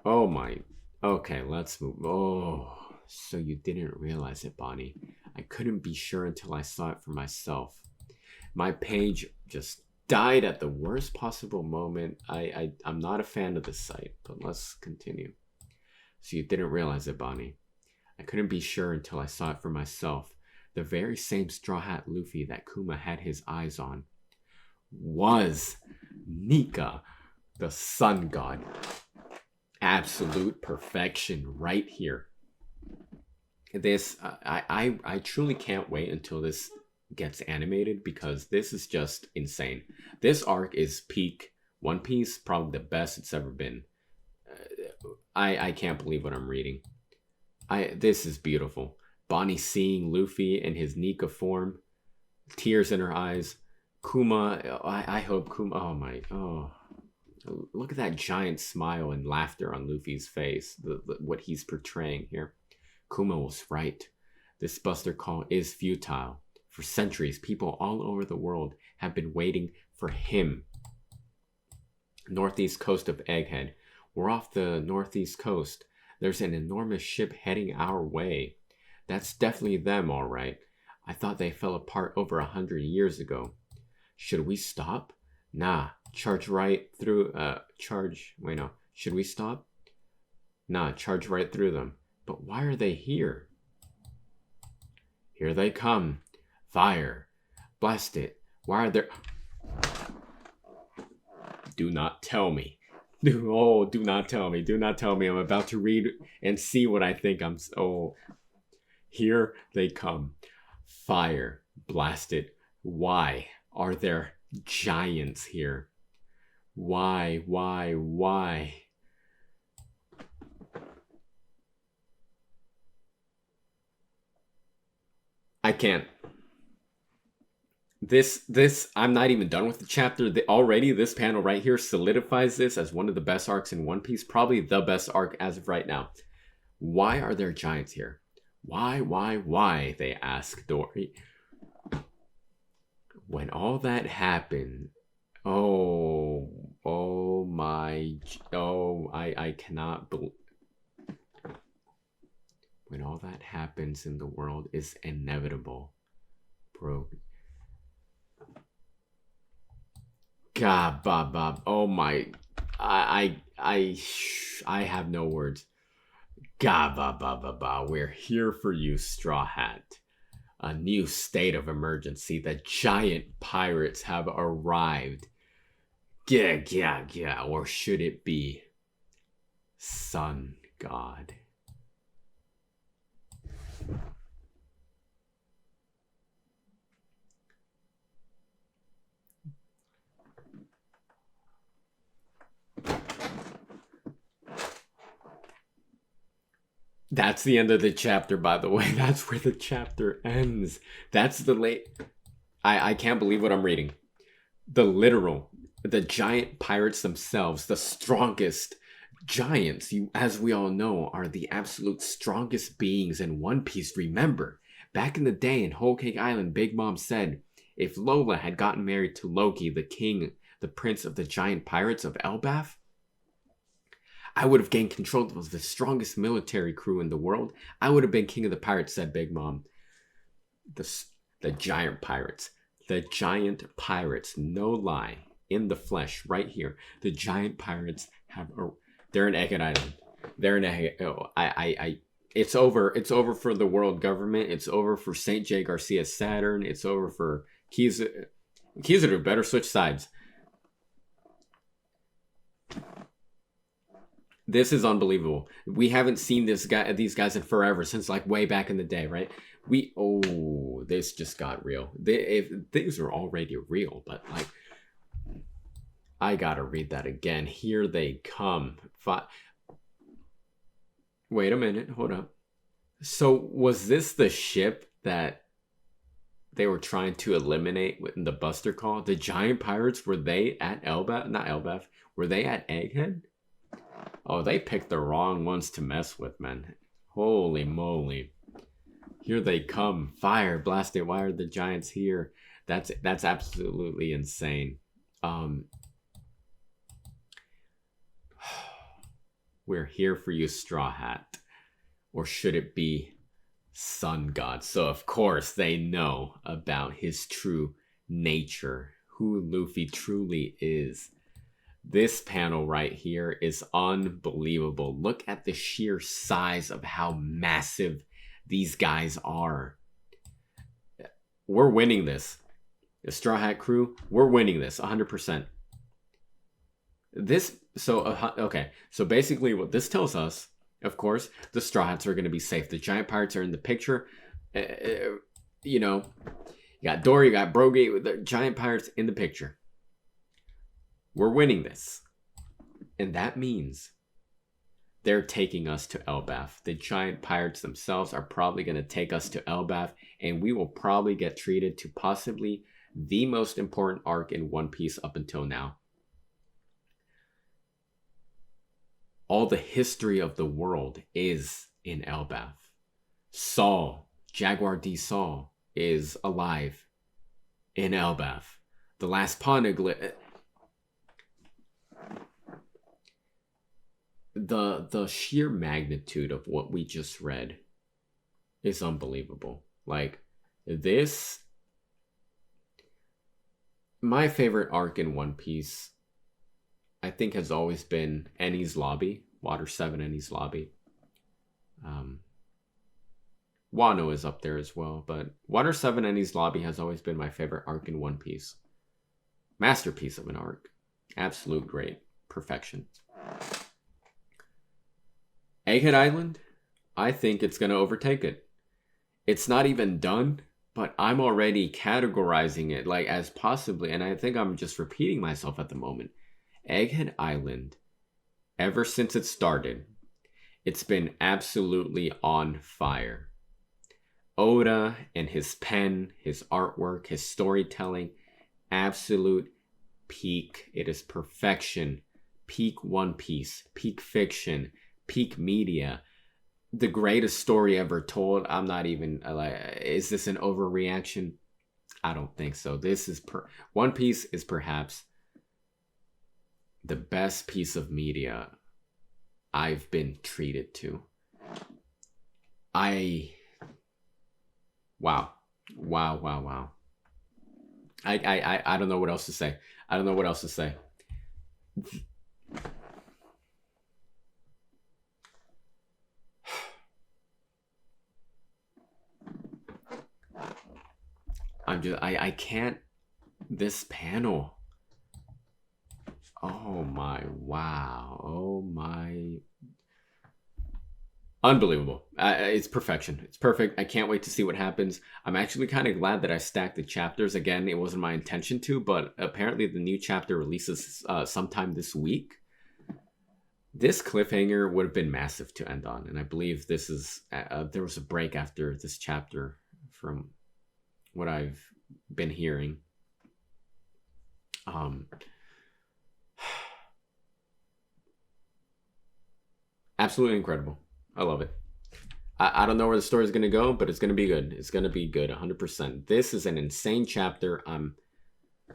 Oh my. Okay, let's move. Oh, so you didn't realize it, Bonnie. I couldn't be sure until I saw it for myself. My page just died at the worst possible moment. I'm not a fan of this site, but let's continue. So you didn't realize it, Bonnie. I couldn't be sure until I saw it for myself. The very same Straw Hat Luffy that Kuma had his eyes on was Nika, the sun god. Absolute perfection right here. This, I truly can't wait until this gets animated, because this is just insane. This arc is peak One Piece, probably the best it's ever been. I can't believe what I'm reading. This is beautiful. Bonnie seeing Luffy in his Nika form, tears in her eyes. Kuma, I hope Kuma, look at that giant smile and laughter on Luffy's face, what he's portraying here. Kuma was right. This Buster Call is futile. For centuries, people all over the world have been waiting for him. Northeast coast of Egghead. We're off the northeast coast. There's an enormous ship heading our way. That's definitely them, all right. I thought they fell apart over 100 years ago. Should we stop? Nah, charge right through, Should we stop? Nah, charge right through them. But why are they here? Here they come. Fire. Blast it. Why are there... Do not tell me. Do not tell me. Do not tell me. I'm about to read and see what I think I'm... Oh, here they come. Fire. Blast it. Why are there giants here? Why? I can't. This, I'm not even done with the chapter. Already, this panel right here solidifies this as one of the best arcs in One Piece. Probably the best arc as of right now. Why are there giants here? Why? They ask Dory. When all that happened, I cannot believe. When all that happens in the world is inevitable. Bro. God, Bob. Oh my. I have no words. God, Bob. We're here for you, Straw Hat. A new state of emergency. The giant pirates have arrived. Yeah. Or should it be Sun God? That's the end of the chapter, by the way. That's where the chapter ends. That's the late. I can't believe what I'm reading. The giant pirates themselves, the strongest giants, as we all know, are the absolute strongest beings in One Piece. Remember, back in the day in Whole Cake Island, Big Mom said, if Lola had gotten married to Loki, the prince of the giant pirates of Elbaf, I would have gained control of the strongest military crew in the world. I would have been king of the pirates, said Big Mom. The giant pirates. The giant pirates, no lie, in the flesh, right here. The giant pirates they're in Egghead Island. They're in Egghead. It's over. It's over for the world government. It's over for St. J. Garcia Saturn. It's over for Kizaru. Better switch sides. This is unbelievable. We haven't seen these guys in forever, since like way back in the day, right? This just got real. Things are already real, but like, I gotta read that again. Here they come. Wait a minute, hold up. So was this the ship that they were trying to eliminate in the Buster Call? The giant pirates, were they at Elbaf? Not Elbaf. Were they at Egghead? Oh, they picked the wrong ones to mess with, man. Holy moly. Here they come. Fire, blast it. Why are the giants here? That's absolutely insane. We're here for you, Straw Hat. Or should it be Sun God? So, of course, they know about his true nature, who Luffy truly is. This panel right here is unbelievable. Look at the sheer size of how massive these guys are. We're winning this. The Straw Hat crew, we're winning this 100%. Okay. So basically what this tells us, of course, the Straw Hats are going to be safe. The giant pirates are in the picture. You got Dory, you got Brogy, the giant pirates in the picture. We're winning this. And that means they're taking us to Elbaf. The giant pirates themselves are probably going to take us to Elbaf, and we will probably get treated to possibly the most important arc in One Piece up until now. All the history of the world is in Elbaf. Saul, Jaguar D. Saul, is alive in Elbaf. The last poneglyph. The sheer magnitude of what we just read is unbelievable. Like, this, my favorite arc in One Piece, I think, has always been Enies Lobby, Water 7 Enies Lobby. Wano is up there as well, but Water 7 Enies Lobby has always been my favorite arc in One Piece. Masterpiece of an arc. Absolute great perfection. Egghead Island, I think it's going to overtake it. It's not even done, but I'm already categorizing it like as possibly, and I think I'm just repeating myself at the moment. Egghead Island, ever since it started, it's been absolutely on fire. Oda and his pen, his artwork, his storytelling, absolute peak. It is perfection. Peak One Piece, peak fiction, peak media, the greatest story ever told. I'm not even is this an overreaction? I don't think so. This is One Piece is perhaps the best piece of media I've been treated to. Wow. Wow, wow, wow. I don't know what else to say. I don't know what else to say. I can't. This panel. Oh my, wow. Oh my. Unbelievable. It's perfection. It's perfect. I can't wait to see what happens. I'm actually kind of glad that I stacked the chapters. Again, it wasn't my intention to, but apparently the new chapter releases sometime this week. This cliffhanger would have been massive to end on, and I believe this is there was a break after this chapter from what I've been hearing. Absolutely incredible. I love it. I don't know where the story is going to go, but it's going to be good. It's going to be good 100%. This is an insane chapter.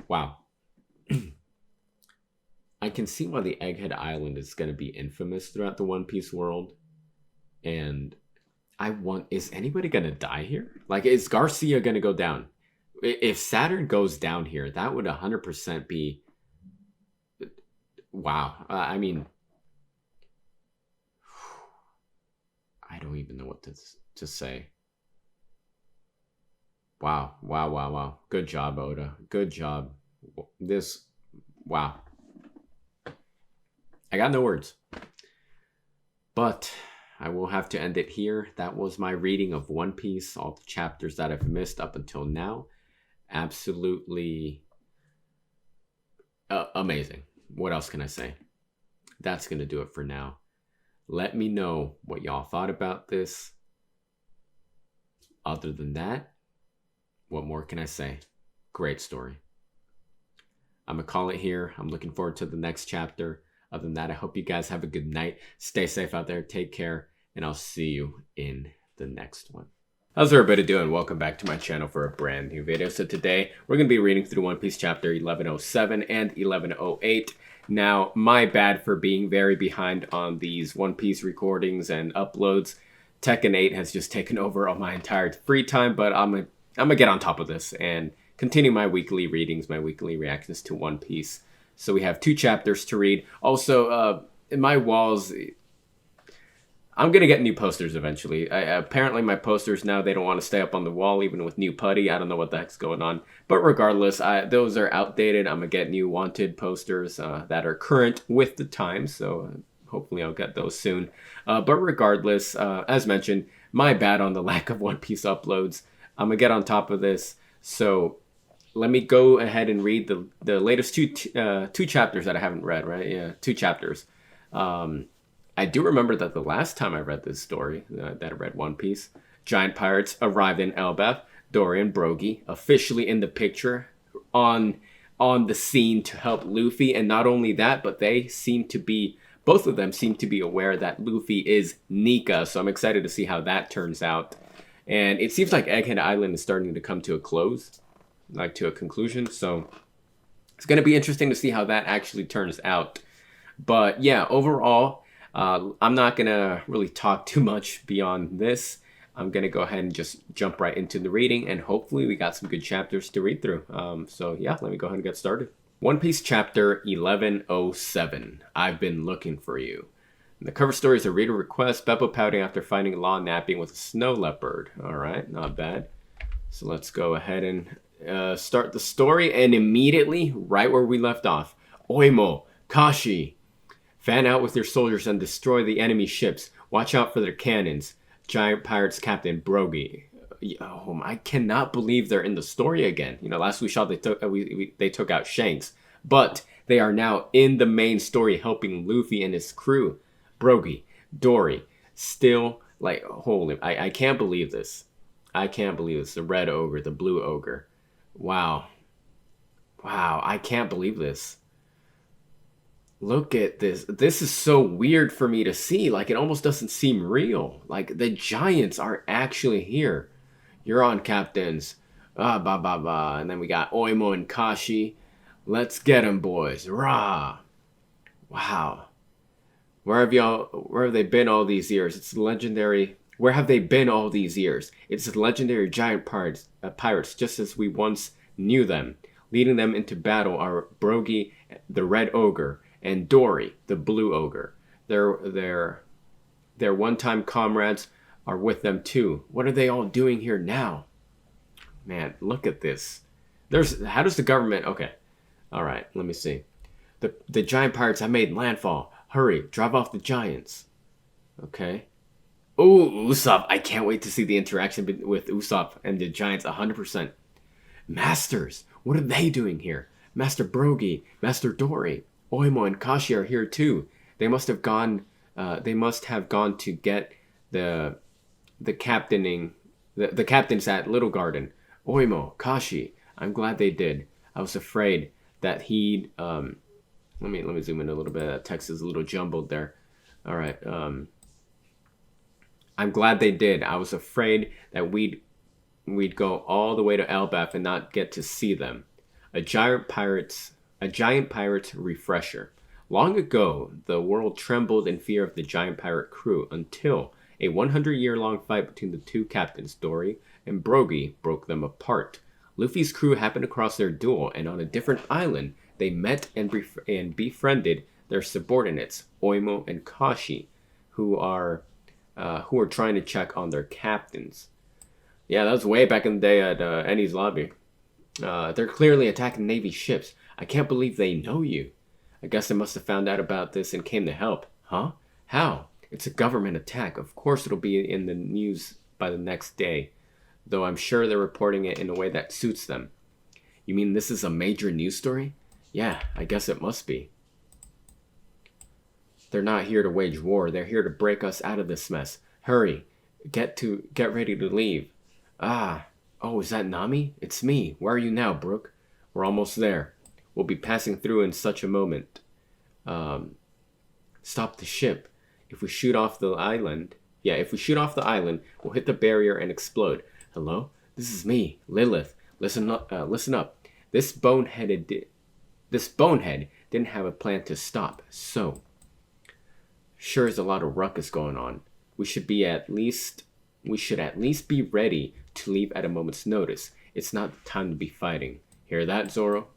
Wow. I can see why the Egghead Island is going to be infamous throughout the One Piece world. And is anybody going to die here? Like, is Garcia going to go down? If Saturn goes down here, that would 100% be, wow. I mean, I don't even know what to say. Wow, wow, wow, wow. Good job, Oda. Good job. Wow. I got no words. But I will have to end it here. That was my reading of One Piece, all the chapters that I've missed up until now. Absolutely amazing. What else can I say? That's going to do it for now. Let me know what y'all thought about this. Other than that, what more can I say? Great story. I'm going to call it here. I'm looking forward to the next chapter. Other than that, I hope you guys have a good night. Stay safe out there. Take care. And I'll see you in the next one. How's everybody doing? Welcome back to my channel for a brand new video. So today, we're going to be reading through One Piece chapter 1107 and 1108. Now, my bad for being very behind on these One Piece recordings and uploads. Tekken 8 has just taken over all my entire free time, but I'm gonna get on top of this and continue my weekly readings, my weekly reactions to One Piece. So we have 2 chapters to read. Also, in my walls, I'm going to get new posters eventually. Apparently my posters now, they don't want to stay up on the wall even with new putty. I don't know what the heck's going on. But regardless, those are outdated. I'm going to get new wanted posters that are current with the times. So hopefully I'll get those soon. But regardless, as mentioned, my bad on the lack of One Piece uploads. I'm going to get on top of this. So let me go ahead and read the latest two chapters that I haven't read, right? Yeah, 2 chapters. I do remember that the last time I read this story, that I read One Piece, giant pirates arrived in Elbaf. Dory and Brogy officially in the picture on the scene to help Luffy. And not only that, but both of them seem to be aware that Luffy is Nika. So I'm excited to see how that turns out. And it seems like Egghead Island is starting to come to a close, like to a conclusion. So it's going to be interesting to see how that actually turns out. But yeah, overall, I'm not going to really talk too much beyond this. I'm going to go ahead and just jump right into the reading, and hopefully we got some good chapters to read through. So yeah, let me go ahead and get started. One Piece chapter 1107, I've been looking for you. And the cover story is a reader request, Beppo pouting after finding Law napping with a snow leopard. All right, not bad. So let's go ahead and start the story, and immediately, right where we left off, Oimo, Kashi, fan out with your soldiers and destroy the enemy ships. Watch out for their cannons. Giant Pirates Captain Brogy. Oh, I cannot believe they're in the story again. You know, last we saw they took out Shanks, but they are now in the main story helping Luffy and his crew. Brogy, Dory, still like holy. I can't believe this. I can't believe this. The red ogre, the blue ogre. Wow. Wow, I can't believe this. Look at this. This is so weird for me to see. Like, it almost doesn't seem real. Like, the giants are actually here. You're on, captains. And then we got Oimo and Kashi. Let's get 'em, boys. Rah. Wow. Where have they been all these years? It's legendary. Where have they been all these years? It's the legendary giant pirates, just as we once knew them. Leading them into battle are Brogy, the red ogre, and Dory, the blue ogre. Their one-time comrades are with them too. What are they all doing here now? Man, look at this. How does the government... Okay. All right, let me see. The giant pirates have made landfall. Hurry, drive off the giants. Okay. Oh, Usopp. I can't wait to see the interaction with Usopp and the giants 100%. Masters, what are they doing here? Master Brogy, Master Dory, Oimo and Kashi are here too. They must have gone to get the captaining the captains at Little Garden. Oimo, Kashi, I'm glad they did. I was afraid that he'd let me zoom in a little bit. That text is a little jumbled there. All right. I'm glad they did. I was afraid that we'd go all the way to Elbaf and not get to see them. A giant pirate's refresher. Long ago, the world trembled in fear of the giant pirate crew until a 100-year-long fight between the two captains, Dory and Brogy, broke them apart. Luffy's crew happened across their duel, and on a different island, they met and befriended their subordinates, Oimo and Kashi, who are trying to check on their captains. Yeah, that was way back in the day at Enies Lobby. They're clearly attacking Navy ships. I can't believe they know you. I guess they must have found out about this and came to help. Huh? How? It's a government attack. Of course it'll be in the news by the next day. Though I'm sure they're reporting it in a way that suits them. You mean this is a major news story? Yeah, I guess it must be. They're not here to wage war. They're here to break us out of this mess. Hurry. Get ready to leave. Ah. Oh, is that Nami? It's me. Where are you now, Brook? We're almost there. We'll be passing through in such a moment. Stop the ship. If we shoot off the island... Yeah, if we shoot off the island, we'll hit the barrier and explode. Hello? This is me, Lilith. Listen up. This bonehead didn't have a plan to stop, so... Sure is a lot of ruckus going on. We should at least be ready to leave at a moment's notice. It's not the time to be fighting. Hear that, Zoro?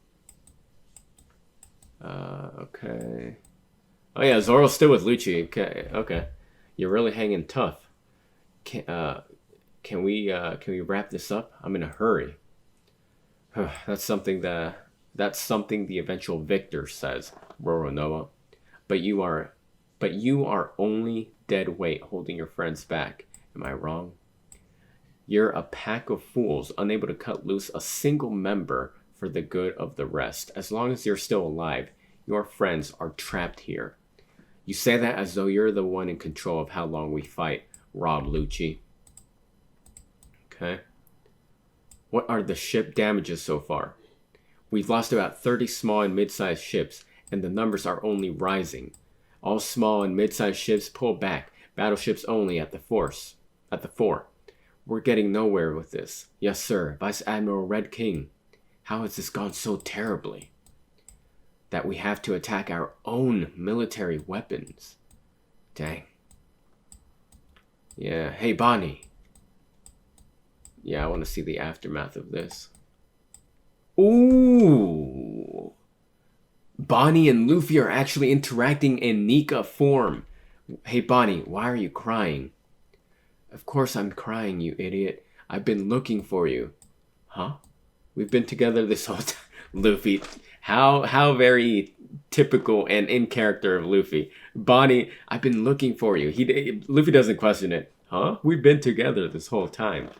Okay. Oh yeah, Zoro's still with Lucci. Okay. You're really hanging tough. Can we wrap this up? I'm in a hurry. That's something the eventual victor says, Roronoa. But you are only dead weight holding your friends back. Am I wrong? You're a pack of fools, unable to cut loose a single member for the good of the rest. As long as you're still alive, your friends are trapped here. You say that as though you're the one in control of how long we fight, Rob Lucci. Okay. What are the ship damages so far? We've lost about 30 small and mid-sized ships, and the numbers are only rising. All small and mid-sized ships pull back, battleships only at the fore. We're getting nowhere with this. Yes, sir, Vice Admiral Red King. How has this gone so terribly? That we have to attack our own military weapons. Dang. Yeah, hey Bonnie. Yeah, I want to see the aftermath of this. Ooh. Bonnie and Luffy are actually interacting in Nika form. Hey Bonnie, why are you crying? Of course I'm crying, you idiot. I've been looking for you. Huh? We've been together this whole time. Luffy, how very typical and in character of Luffy. Bonnie, I've been looking for you. Luffy doesn't question it. Huh? We've been together this whole time.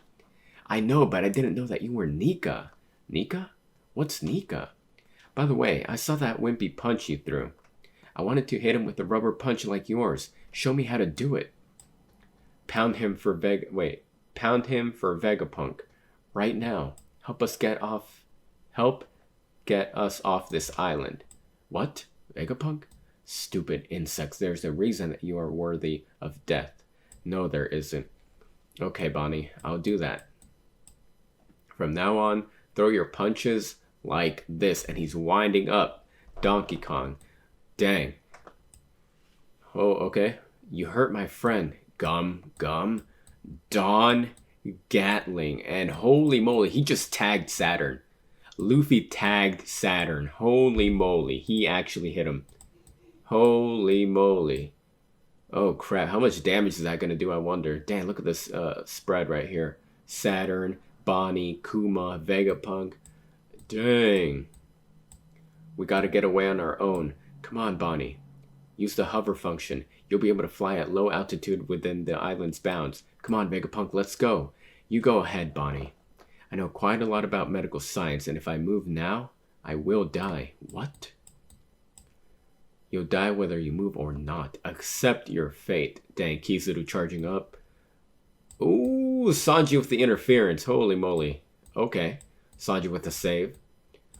I know, but I didn't know that you were Nika. Nika? What's Nika? By the way, I saw that wimpy punch you threw. I wanted to hit him with a rubber punch like yours. Show me how to do it. Pound him for Vegapunk. Right now. Help get us off this island. What? Vegapunk? Stupid insects. There's a reason that you are worthy of death. No, there isn't. Okay, Bonnie, I'll do that. From now on, throw your punches like this. And he's winding up Donkey Kong. Dang. Oh, okay. You hurt my friend. Gum. Don Gatling. And holy moly, he just tagged Saturn. Luffy tagged Saturn. Holy moly, he actually hit him. Holy moly. Oh crap, how much damage is that going to do, I wonder? Damn, look at this spread right here. Saturn, Bonnie, Kuma, Vegapunk. Dang. We got to get away on our own. Come on, Bonnie. Use the hover function. You'll be able to fly at low altitude within the island's bounds. Come on, Vegapunk, let's go. You go ahead, Bonnie. I know quite a lot about medical science, and if I move now, I will die. What? You'll die whether you move or not. Accept your fate. Dang, Kizaru charging up. Ooh, Sanji with the interference. Holy moly. Okay. Sanji with the save.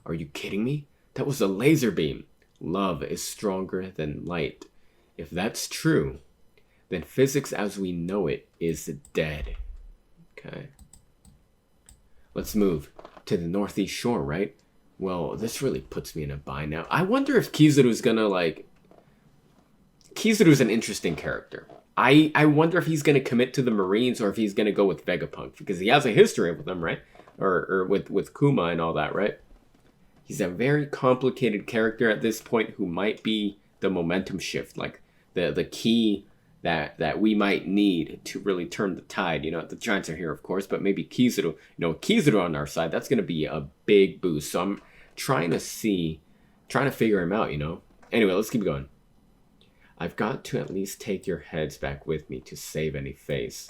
Are you kidding me? That was a laser beam. Love is stronger than light. If that's true, then physics as we know it is dead. Okay. Let's move to the northeast shore, right? Well, this really puts me in a bind now. I wonder if Kizaru's gonna, like... Kizaru's an interesting character. I wonder if he's gonna commit to the Marines or if he's gonna go with Vegapunk. Because he has a history with them, right? Or with Kuma and all that, right? He's a very complicated character at this point who might be the momentum shift. Like, the key that we might need to really turn the tide. You know, the Giants are here, of course, but maybe Kizaru, you know, Kizaru on our side, that's going to be a big boost. So I'm trying to figure him out, you know. Anyway, let's keep going. I've got to at least take your heads back with me to save any face.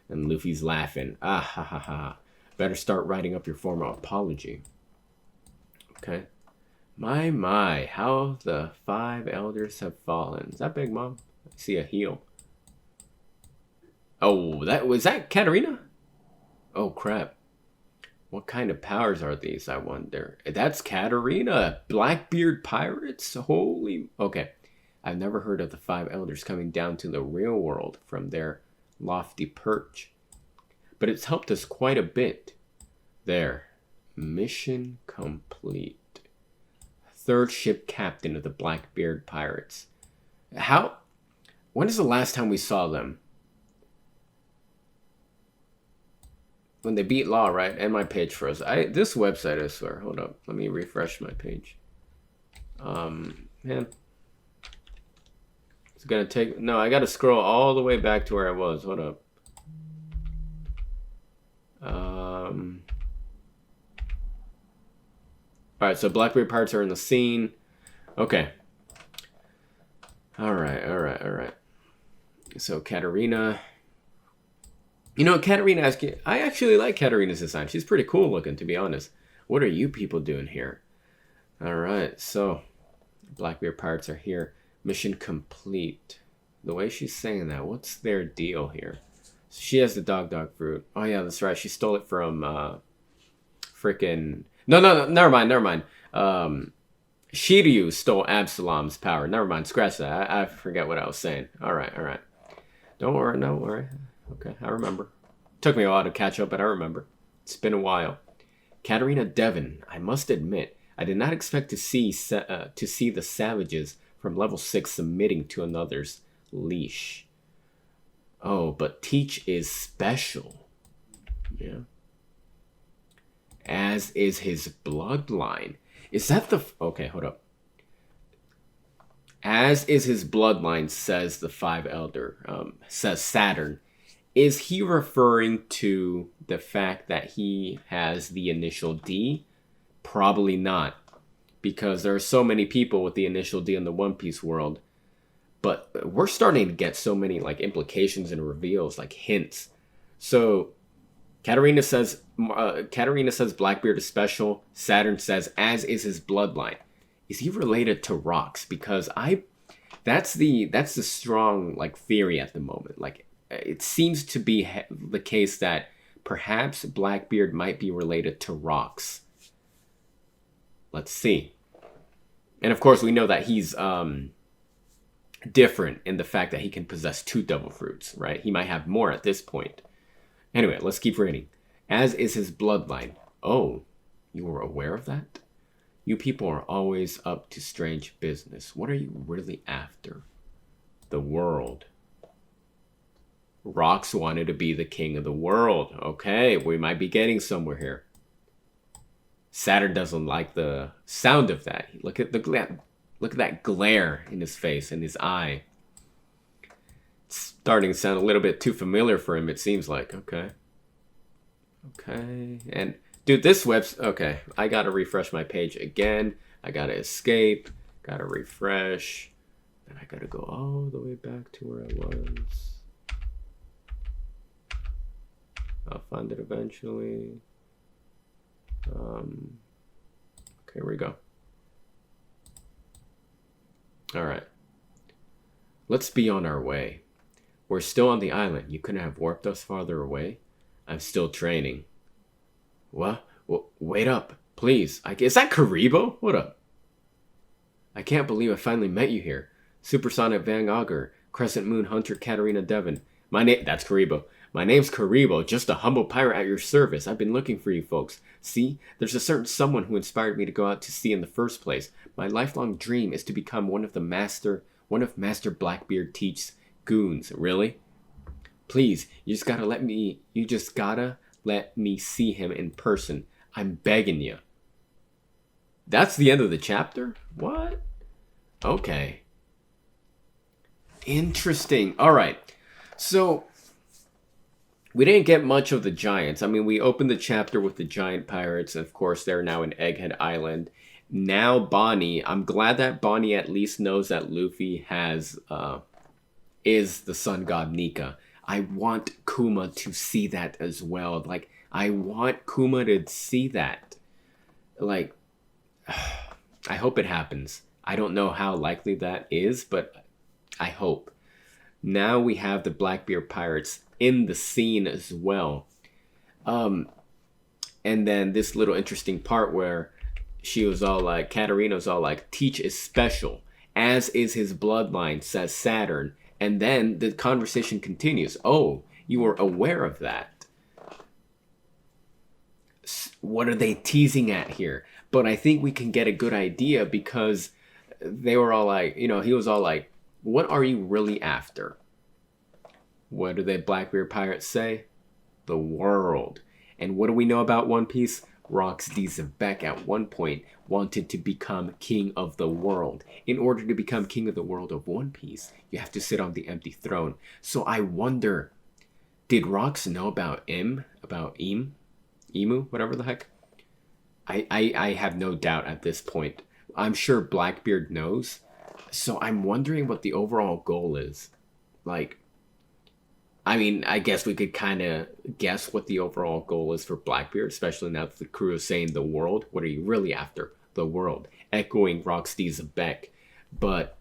And Luffy's laughing. Ah, ha, ha, ha. Better start writing up your formal apology. Okay. My, how the 5 elders have fallen. Is that Big Mom? I see a heel. Oh, was that Katarina? Oh, crap. What kind of powers are these, I wonder? That's Katarina. Blackbeard pirates? Holy... Okay. I've never heard of the 5 elders coming down to the real world from their lofty perch. But it's helped us quite a bit. There. Mission complete. 3rd ship captain of the Blackbeard pirates. When is the last time we saw them? When they beat Law, right? And my page froze. This website, I swear. Hold up. Let me refresh my page. Man. It's gonna take... No, I gotta scroll all the way back to where I was. Hold up. Alright, so Blackbeard pirates are in the scene. Okay. Alright. So Katarina... You know, Katarina, I actually like Katarina's design. She's pretty cool looking, to be honest. What are you people doing here? Alright, so Blackbeard pirates are here. Mission complete. The way she's saying that, what's their deal here? She has the dog fruit. Oh yeah, that's right. She stole it from freaking... No, never mind. Shiryu stole Absalom's power. Never mind, scratch that. I forget what I was saying. Alright. Don't worry. Okay, I remember. Took me a while to catch up, but I remember. It's been a while. Katarina Devon, I must admit, I did not expect to see the savages from level 6 submitting to another's leash. Oh, but Teach is special. Yeah. As is his bloodline. Is that the... Okay, hold up. As is his bloodline, says the 5 elder, says Saturn. Is he referring to the fact that he has the initial D? Probably not. Because there are so many people with the initial D in the One Piece world. But we're starting to get so many like implications and reveals, like hints. So Katarina says Blackbeard is special. Saturn says as is his bloodline. Is he related to Rocks? Because that's the strong like theory at the moment. Like it seems to be the case that perhaps Blackbeard might be related to Rocks. Let's see. And of course we know that he's different in the fact that he can possess 2 devil fruits, right? He might have more at this point. Anyway, let's keep reading. As is his bloodline. Oh, you were aware of that? You people are always up to strange business. What are you really after? The world. Rocks wanted to be the king of the world. Okay, we might be getting somewhere here. Saturn doesn't like the sound of that. Look at that glare in his face and his eye. It's starting to sound a little bit too familiar for him, it seems like. Okay. Okay. And dude, this web's okay. I gotta refresh my page again. I gotta escape. Gotta refresh. And I gotta go all the way back to where I was. I'll find it eventually. Okay, here we go. All right. Let's be on our way. We're still on the island. You couldn't have warped us farther away? I'm still training. What? Wait up, please. Is that Karibo? What up? I can't believe I finally met you here. Supersonic Van Auger, Crescent Moon Hunter Katarina Devon. That's Karibo. My name's Karibo, just a humble pirate at your service. I've been looking for you folks. See, there's a certain someone who inspired me to go out to sea in the first place. My lifelong dream is to become one of Master Blackbeard Teach's goons. Really? Please, you just gotta let me see him in person. I'm begging you. That's the end of the chapter? What? Okay. Interesting. All right. So we didn't get much of the giants. I mean, we opened the chapter with the giant pirates. And of course, they're now in Egghead Island. Now Bonnie, I'm glad that Bonnie at least knows that Luffy is the sun god Nika. I want Kuma to see that as well. Like, I want Kuma to see that. Like, I hope it happens. I don't know how likely that is, but I hope. Now we have the Blackbeard pirates in the scene as well. And then this little interesting part where she was all like, Katarina was all like, Teach is special, as is his bloodline, says Saturn. And then the conversation continues. Oh, you were aware of that. What are they teasing at here? But I think we can get a good idea because they were all like, he was all like, what are you really after? What do the Blackbeard pirates say? The world. And what do we know about One Piece? Rox D. Zebek at one point wanted to become king of the world. In order to become king of the world of One Piece, you have to sit on the empty throne. So I wonder, did Rox know about Emu, whatever the heck? I have no doubt at this point. I'm sure Blackbeard knows. So I'm wondering what the overall goal is. Like, I mean, I guess we could kind of guess what the overall goal is for Blackbeard, especially now that the crew is saying the world. What are you really after? The world. Echoing Rox D. Zebek. But,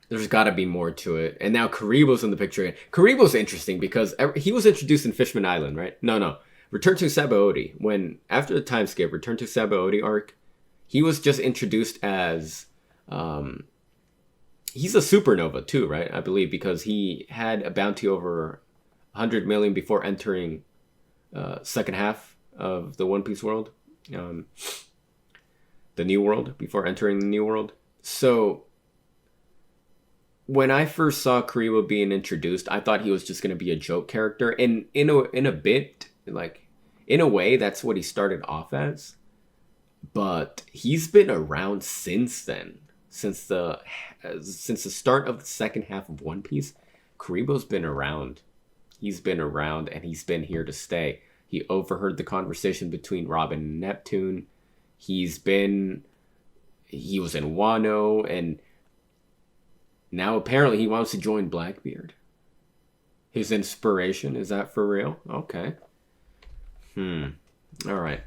there's got to be more to it. And now Karibo's in the picture. Karibo's interesting because he was introduced in Fishman Island, right? No. Return to Sabaody. After the time skip, Return to Sabaody arc, he was just introduced as... he's a supernova too, right? I believe because he had a bounty over 100 million before entering second half of the One Piece world. The New World, before entering the New World. So when I first saw Karibo being introduced, I thought he was just going to be a joke character. And in a bit, like, in a way, that's what he started off as. But he's been around since then. Since the start of the second half of One Piece, Karibo's been around. He's been around and he's been here to stay. He overheard the conversation between Robin and Neptune. He was in Wano, and now apparently he wants to join Blackbeard. His inspiration, is that for real? Okay. Alright.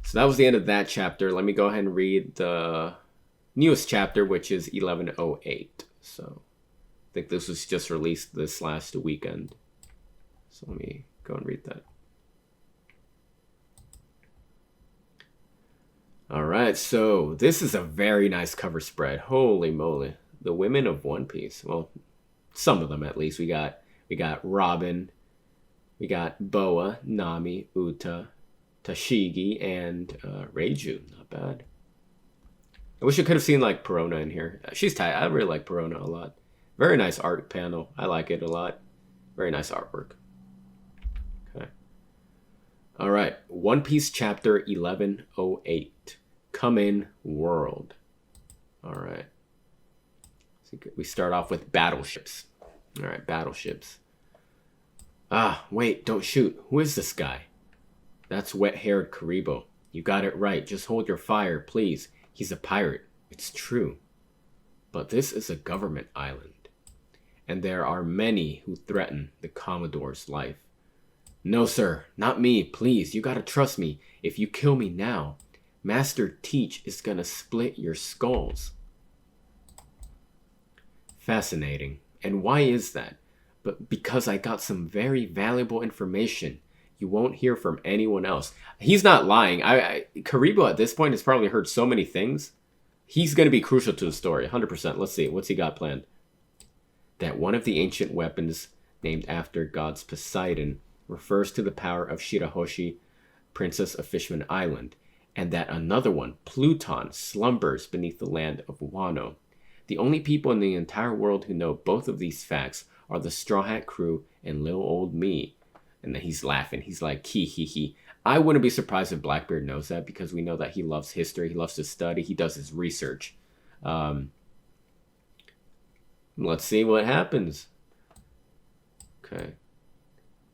So that was the end of that chapter. Let me go ahead and read the newest chapter, which is 1108. So I think this was just released this last weekend. So let me go and read that. Alright, so this is a very nice cover spread. Holy moly. The women of One Piece. Well, some of them at least. We got Robin. We got Boa, Nami, Uta, Tashigi, and Reiju. Not bad. I wish I could have seen like Perona in here. She's tight. I really like Perona a lot. Very nice art panel. I like it a lot. Very nice artwork. Okay. All right. One Piece chapter 1108. Come in world. All right. So we start off with battleships. All right, battleships. Ah, wait, don't shoot. Who is this guy? That's wet-haired Karibo. You got it right. Just hold your fire, please. He's a pirate. It's true. But this is a government island. And there are many who threaten the Commodore's life. No, sir. Not me. Please, you gotta trust me. If you kill me now, Master Teach is gonna split your skulls. Fascinating. And why is that? But because I got some very valuable information you won't hear from anyone else. He's not lying. Karibo at this point has probably heard so many things. He's going to be crucial to the story, 100%. Let's see. What's he got planned? That one of the ancient weapons, named after gods Poseidon, refers to the power of Shirahoshi, princess of Fishman Island, and that another one, Pluton, slumbers beneath the land of Wano. The only people in the entire world who know both of these facts are the Straw Hat crew and little old me. And then he's laughing. He's like, hee hee hee. I wouldn't be surprised if Blackbeard knows that, because we know that he loves history. He loves to study. He does his research. Let's see what happens. Okay.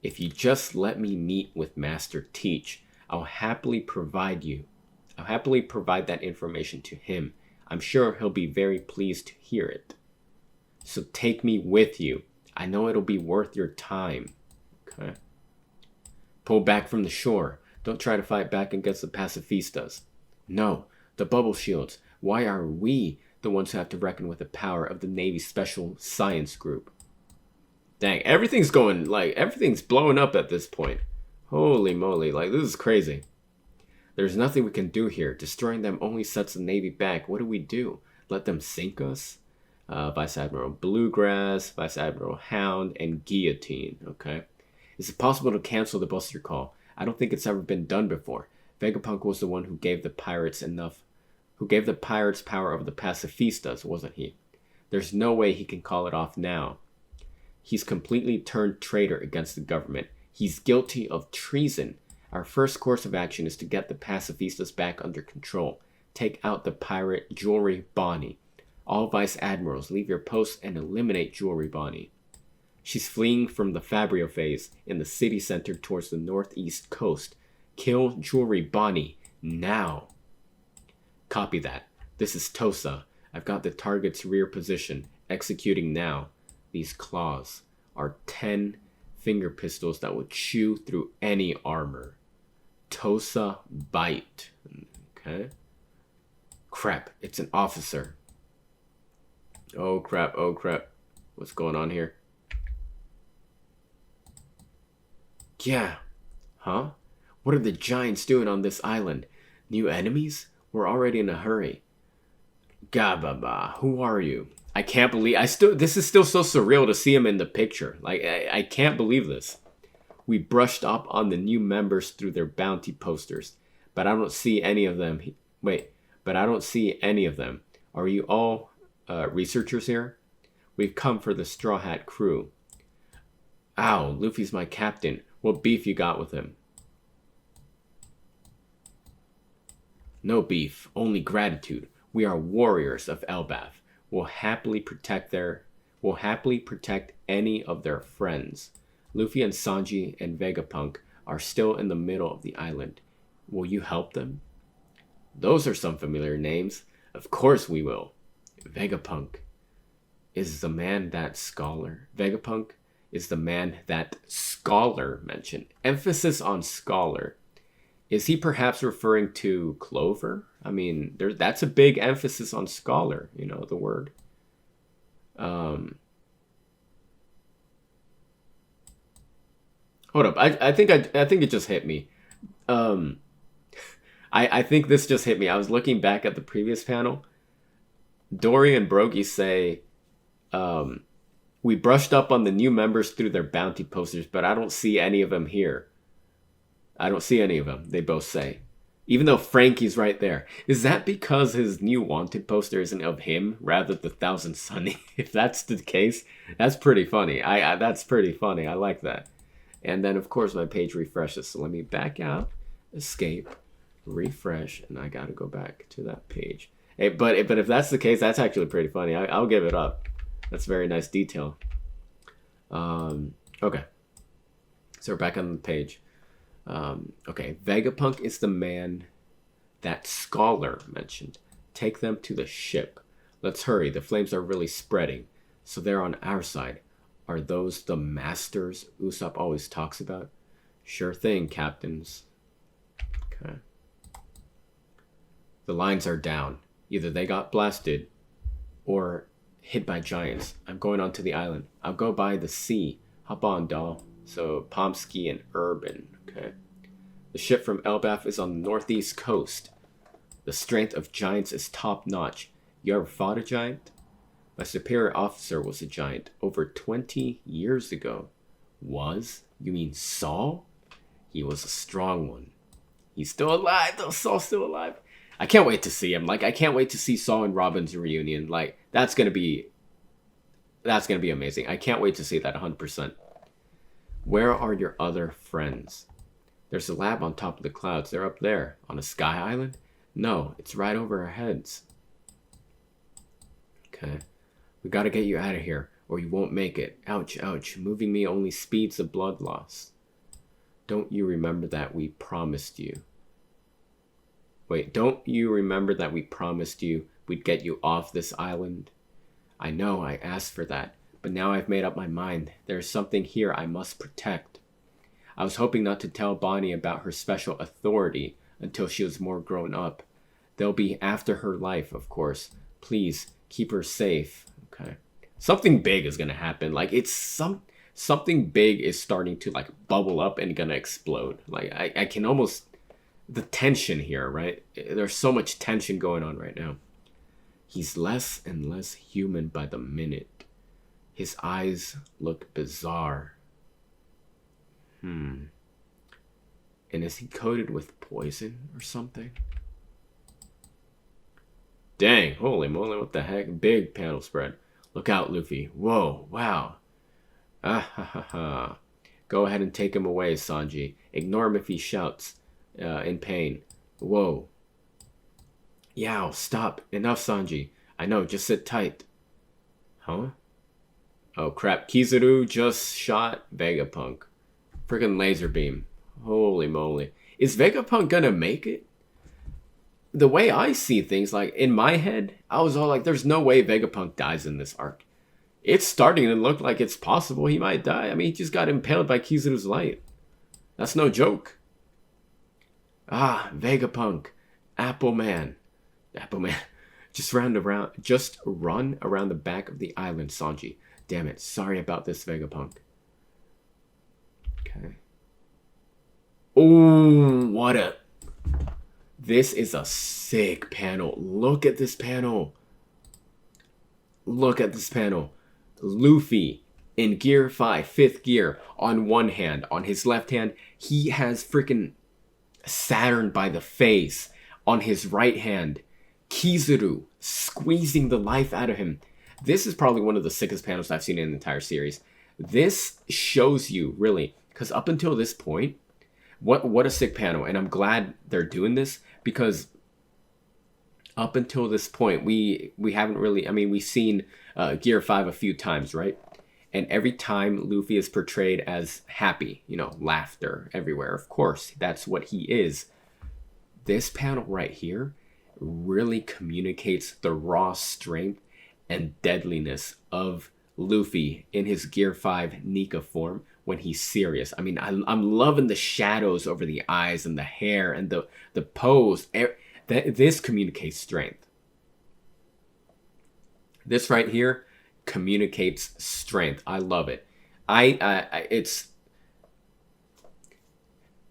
If you just let me meet with Master Teach, I'll happily provide that information to him. I'm sure he'll be very pleased to hear it. So take me with you. I know it'll be worth your time. Okay. Pull back from the shore. Don't try to fight back against the pacifistas. No, the bubble shields. Why are we the ones who have to reckon with the power of the Navy's Special Science Group? Dang, everything's blowing up at this point. Holy moly, this is crazy. There's nothing we can do here. Destroying them only sets the Navy back. What do? Let them sink us? Vice Admiral Bluegrass, Vice Admiral Hound, and Guillotine. Okay. Is it possible to cancel the buster call? I don't think it's ever been done before. Vegapunk was the one who gave the pirates power over the pacifistas, wasn't he? There's no way he can call it off now. He's completely turned traitor against the government. He's guilty of treason. Our first course of action is to get the pacifistas back under control. Take out the pirate Jewelry Bonnie. All Vice Admirals, leave your posts and eliminate Jewelry Bonnie. She's fleeing from the Fabrio phase in the city center towards the northeast coast. Kill Jewelry Bonnie now. Copy that. This is Tosa. I've got the target's rear position. Executing now. These claws are 10 finger pistols that will chew through any armor. Tosa bite. Okay. Crap, it's an officer. Oh crap. What's going on here? Yeah. Huh? What are the giants doing on this island? New enemies? We're already in a hurry. Gababa, who are you? I can't believe this is still so surreal to see him in the picture. I can't believe this. We brushed up on the new members through their bounty posters, but I don't see any of them. Are you all researchers here? We've come for the Straw Hat crew. Ow, Luffy's my captain. What beef you got with him? No beef, only gratitude. We are warriors of Elbaf. We'll happily protect any of their friends. Luffy and Sanji and Vegapunk are still in the middle of the island. Will you help them? Those are some familiar names. Of course we will. Vegapunk is the man that Scholar mentioned. Emphasis on Scholar. Is he perhaps referring to Clover? I mean, that's a big emphasis on Scholar, the word. Hold up. I think it just hit me. I think this just hit me. I was looking back at the previous panel. Dory and Brogy say, we brushed up on the new members through their bounty posters, but I don't see any of them here. I don't see any of them, they both say. Even though Frankie's right there. Is that because his new wanted poster isn't of him rather than Thousand Sunny? If that's the case, that's pretty funny. That's pretty funny. I like that. And then of course my page refreshes. So let me back out, escape, refresh, and I gotta go back to that page. Hey, but if that's the case, that's actually pretty funny. I'll give it up. That's very nice detail. Okay. So we're back on the page. Okay, Vegapunk is the man that Scholar mentioned. Take them to the ship. Let's hurry. The flames are really spreading. So they're on our side. Are those the masters Usopp always talks about? Sure thing, captains. Okay. The lines are down. Either they got blasted or hit by giants. I'm going onto the island. I'll go by the sea. Hop on, doll. So Pomsky and Urban. Okay. The ship from Elbaf is on the northeast coast. The strength of giants is top notch. You ever fought a giant? My superior officer was a giant over 20 years ago. Was? You mean Saul? He was a strong one. He's still alive though. Saul's still alive. I can't wait to see him. Like, I can't wait to see Saul and Robin's reunion. Like, that's gonna be amazing. I can't wait to see that 100%. Where are your other friends? There's a lab on top of the clouds. They're up there. On a sky island? No, it's right over our heads. Okay. We gotta get you out of here, or you won't make it. Ouch, ouch. Moving me only speeds the blood loss. Don't you remember that we promised you? Wait, don't you remember that we promised you we'd get you off this island? I know I asked for that, but now I've made up my mind. There's something here I must protect. I was hoping not to tell Bonnie about her special authority until she was more grown up. They'll be after her life, of course. Please, keep her safe. Okay. Something big is gonna happen. Like, it's something big is starting to, like, bubble up and gonna explode. Like, I can almost... The tension here, right? There's so much tension going on right now. He's less and less human by the minute. His eyes look bizarre. And is he coated with poison or something? Dang, holy moly, what the heck? Big panel spread. Look out, Luffy. Whoa, wow. Ah ha ha ha. Go ahead and take him away, Sanji. Ignore him if he shouts in pain. Whoa. Yow, stop. Enough, Sanji. I know, just sit tight. Huh? Oh crap, Kizaru just shot Vegapunk. Freaking laser beam. Holy moly. Is Vegapunk gonna make it? The way I see things, like, in my head, I was all like, there's no way Vegapunk dies in this arc. It's starting to look like it's possible he might die. I mean, he just got impaled by Kizaru's light. That's no joke. Ah, Vegapunk. Apple Man. Apple Man. Just run around the back of the island, Sanji. Damn it. Sorry about this, Vegapunk. Okay. Oh, what a... This is a sick panel. Look at this panel. Look at this panel. Luffy in Gear 5, 5th gear, on one hand. On his left hand, he has freaking Saturn by the face. On his right hand, Kizaru squeezing the life out of him. This is probably one of the sickest panels I've seen in the entire series. This shows you, really, because up until this point, what a sick panel. And I'm glad they're doing this, because up until this point, we haven't really... I mean, we've seen Gear 5 a few times, right? And every time Luffy is portrayed as happy, you know, laughter everywhere. Of course, that's what he is. This panel right here really communicates the raw strength and deadliness of Luffy in his Gear 5 Nika form when he's serious. I mean, I'm loving the shadows over the eyes and the hair and the pose. This communicates strength. This right here communicates strength. I love it. It's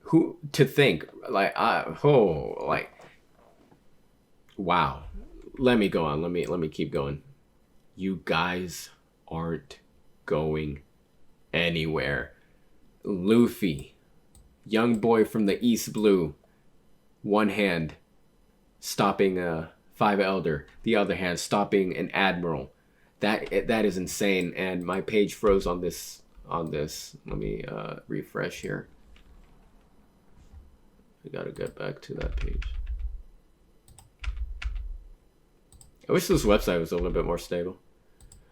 who to think like wow. Let me go on. Let me keep going. You guys aren't going anywhere. Luffy, young boy from the East Blue, One hand stopping a 5 elder, the other hand stopping an admiral. That is insane. And my page froze on this. Let me refresh here. I gotta get back to that page. I wish this website was a little bit more stable.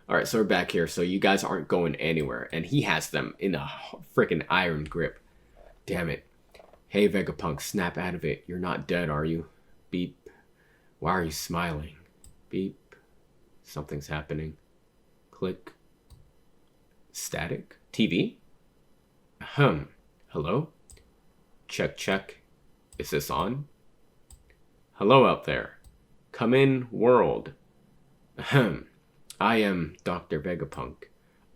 All right, so we're back here. So you guys aren't going anywhere, and he has them in a freaking iron grip. Damn it. Hey, Vegapunk, snap out of it. You're not dead, are you? Beep. Why are you smiling? Beep. Something's happening. Click. Static. TV? Hello? Check, check. Is this on? Hello out there. Come in, world. I am Dr. Vegapunk,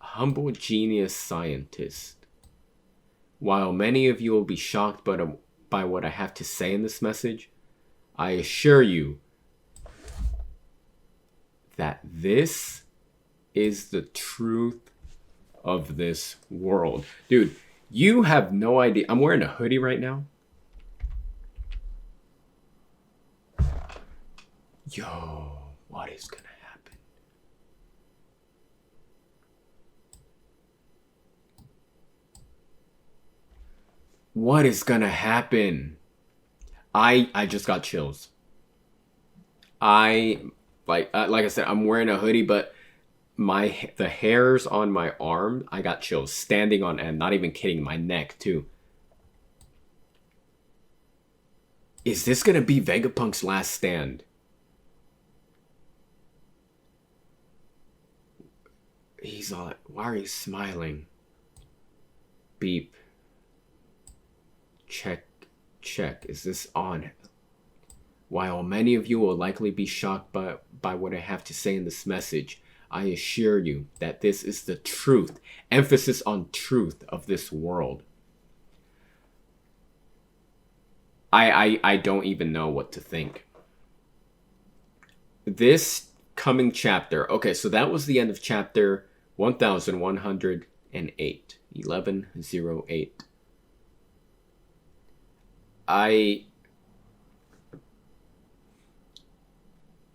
a humble genius scientist. While many of you will be shocked by what I have to say in this message, I assure you that this is the truth of this world. Dude, you have no idea. I'm wearing a hoodie right now. Yo, what is gonna happen? What is gonna happen? I just got chills. Like I said, I'm wearing a hoodie, but the hairs on my arm, I got chills standing on end. Not even kidding, my neck too. Is this gonna be Vegapunk's last stand? He's all like, why are you smiling? Beep. Check, check. Is this on? While many of you will likely be shocked by what I have to say in this message, I assure you that this is the truth, emphasis on truth of this world. I don't even know what to think. This coming chapter, okay, so that was the end of chapter 1108. 1108.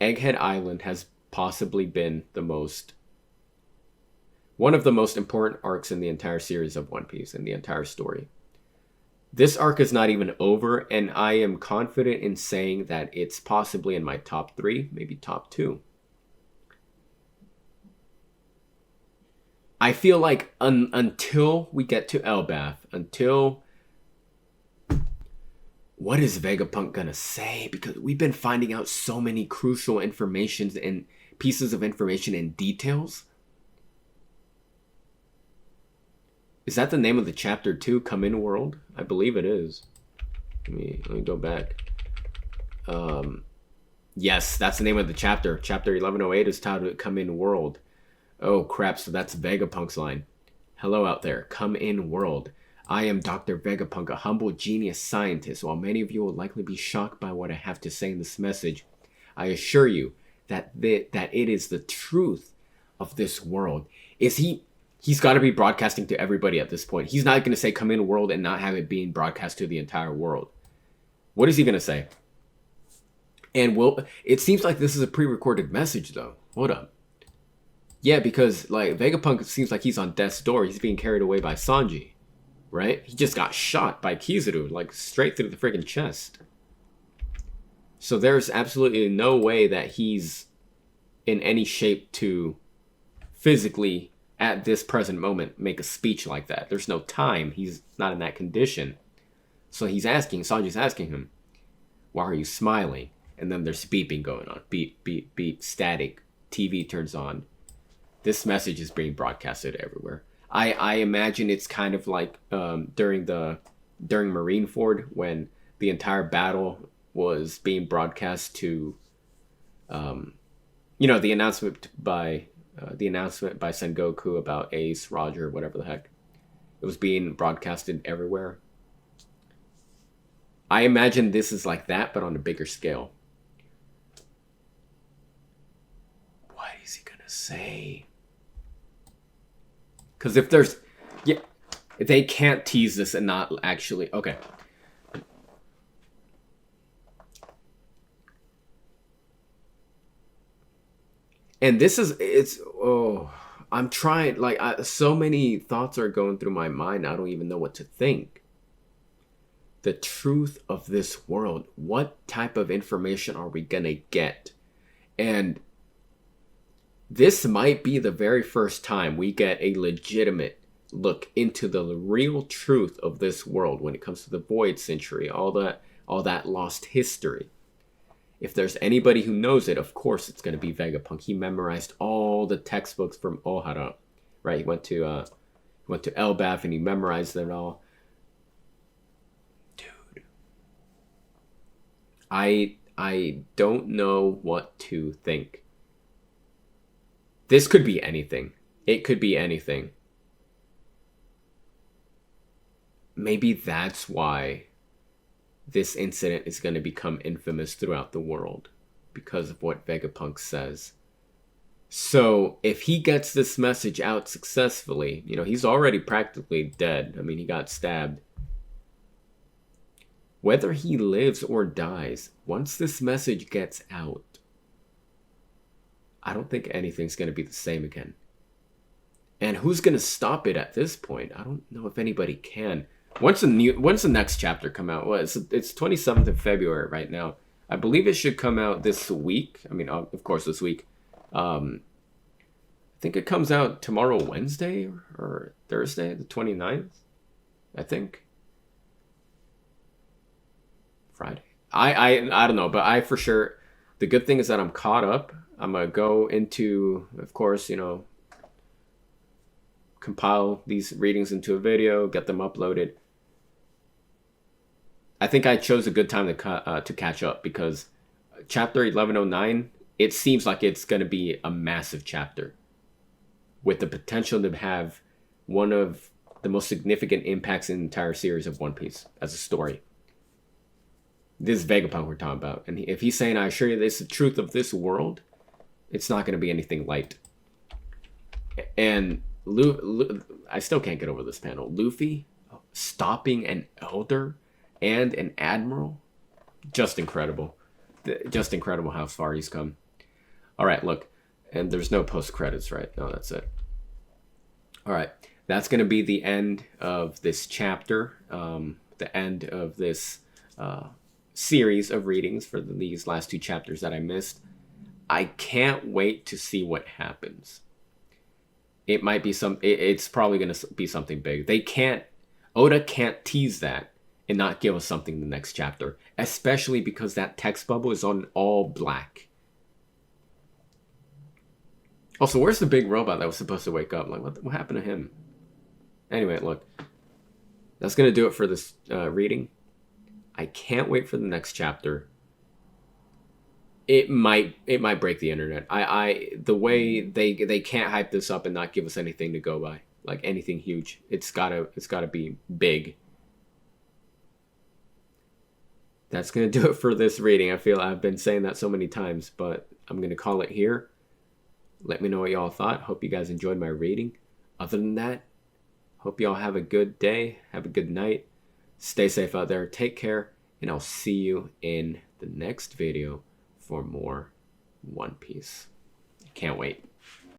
Egghead Island has possibly been one of the most important arcs in the entire series of One Piece, in the entire story. This arc is not even over, and I am confident in saying that it's possibly in my top 3, maybe top 2. I feel like until we get to Elbaf, what is Vegapunk gonna say? Because we've been finding out so many crucial informations and pieces of information and details. Is that the name of the chapter 2, Come In World? I believe it is. Let me go back. Yes, that's the name of the chapter. Chapter 1108 is titled Come In World. Oh crap, so that's Vegapunk's line. Hello out there, come in world. I am Dr. Vegapunk, a humble genius scientist. While many of you will likely be shocked by what I have to say in this message, I assure you that it is the truth of this world. He's got to be broadcasting to everybody at this point. He's not going to say come in world and not have it being broadcast to the entire world. What is he going to say? And it seems like this is a pre-recorded message though. Hold up. Yeah, because like Vegapunk seems like he's on death's door. He's being carried away by Sanji, right? He just got shot by Kizaru, like straight through the freaking chest. So there's absolutely no way that he's in any shape to physically, at this present moment, make a speech like that. There's no time. He's not in that condition. So Sanji's asking him, why are you smiling? And then there's beeping going on. Beep, beep, beep, static. TV turns on. This message is being broadcasted everywhere. I imagine it's kind of like during Marineford when the entire battle was being broadcast to, the announcement by Sengoku about Ace, Roger, whatever the heck. It was being broadcasted everywhere. I imagine this is like that, but on a bigger scale. What is he gonna say? Because if they can't tease this and not actually, okay. And this is, it's, oh, I'm trying, like, so many thoughts are going through my mind. I don't even know what to think. The truth of this world. What type of information are we going to get? And this might be the very first time we get a legitimate look into the real truth of this world when it comes to the Void Century, all that lost history. If there's anybody who knows it, of course it's going to be Vegapunk. He memorized all the textbooks from Ohara, right? He went to Elbaf and he memorized them all. Dude, I don't know what to think. This could be anything. It could be anything. Maybe that's why this incident is going to become infamous throughout the world, because of what Vegapunk says. So if he gets this message out successfully, you know, he's already practically dead. I mean, he got stabbed. Whether he lives or dies, once this message gets out, I don't think anything's going to be the same again. And who's going to stop it at this point? I don't know if anybody can. When's the next chapter come out? Well, it's 27th of February right now. I believe it should come out this week. I mean, of course, this week. I think it comes out tomorrow, Wednesday or Thursday, the 29th. I think. Friday. I don't know, but I for sure. The good thing is that I'm caught up. I'm gonna go into, of course, you know, compile these readings into a video, get them uploaded. I think I chose a good time to catch up, because chapter 1109, it seems like it's going to be a massive chapter with the potential to have one of the most significant impacts in the entire series of One Piece as a story. This is Vegapunk we're talking about. And if he's saying, I assure you this is the truth of this world, it's not going to be anything light. And I still can't get over this panel. Luffy stopping an elder and an admiral. Just incredible. Just incredible how far he's come. All right, look. And there's no post-credits, right? No, that's it. All right. That's going to be the end of this chapter. The end of this series of readings for these last two chapters that I missed. I can't wait to see what happens. It might be it's probably going to be something big. Oda can't tease that and not give us something in the next chapter, especially because that text bubble is on all black. Also, where's the big robot that was supposed to wake up? Like, what happened to him? Anyway, look, that's going to do it for this reading. I can't wait for the next chapter. It might break the internet. The way they can't hype this up and not give us anything to go by, like anything huge. It's gotta be big. That's gonna do it for this reading. I feel I've been saying that so many times, but I'm gonna call it here. Let me know what y'all thought. Hope you guys enjoyed my reading. Other than that, hope y'all have a good day. Have a good night. Stay safe out there. Take care, and I'll see you in the next video for more One Piece. Can't wait.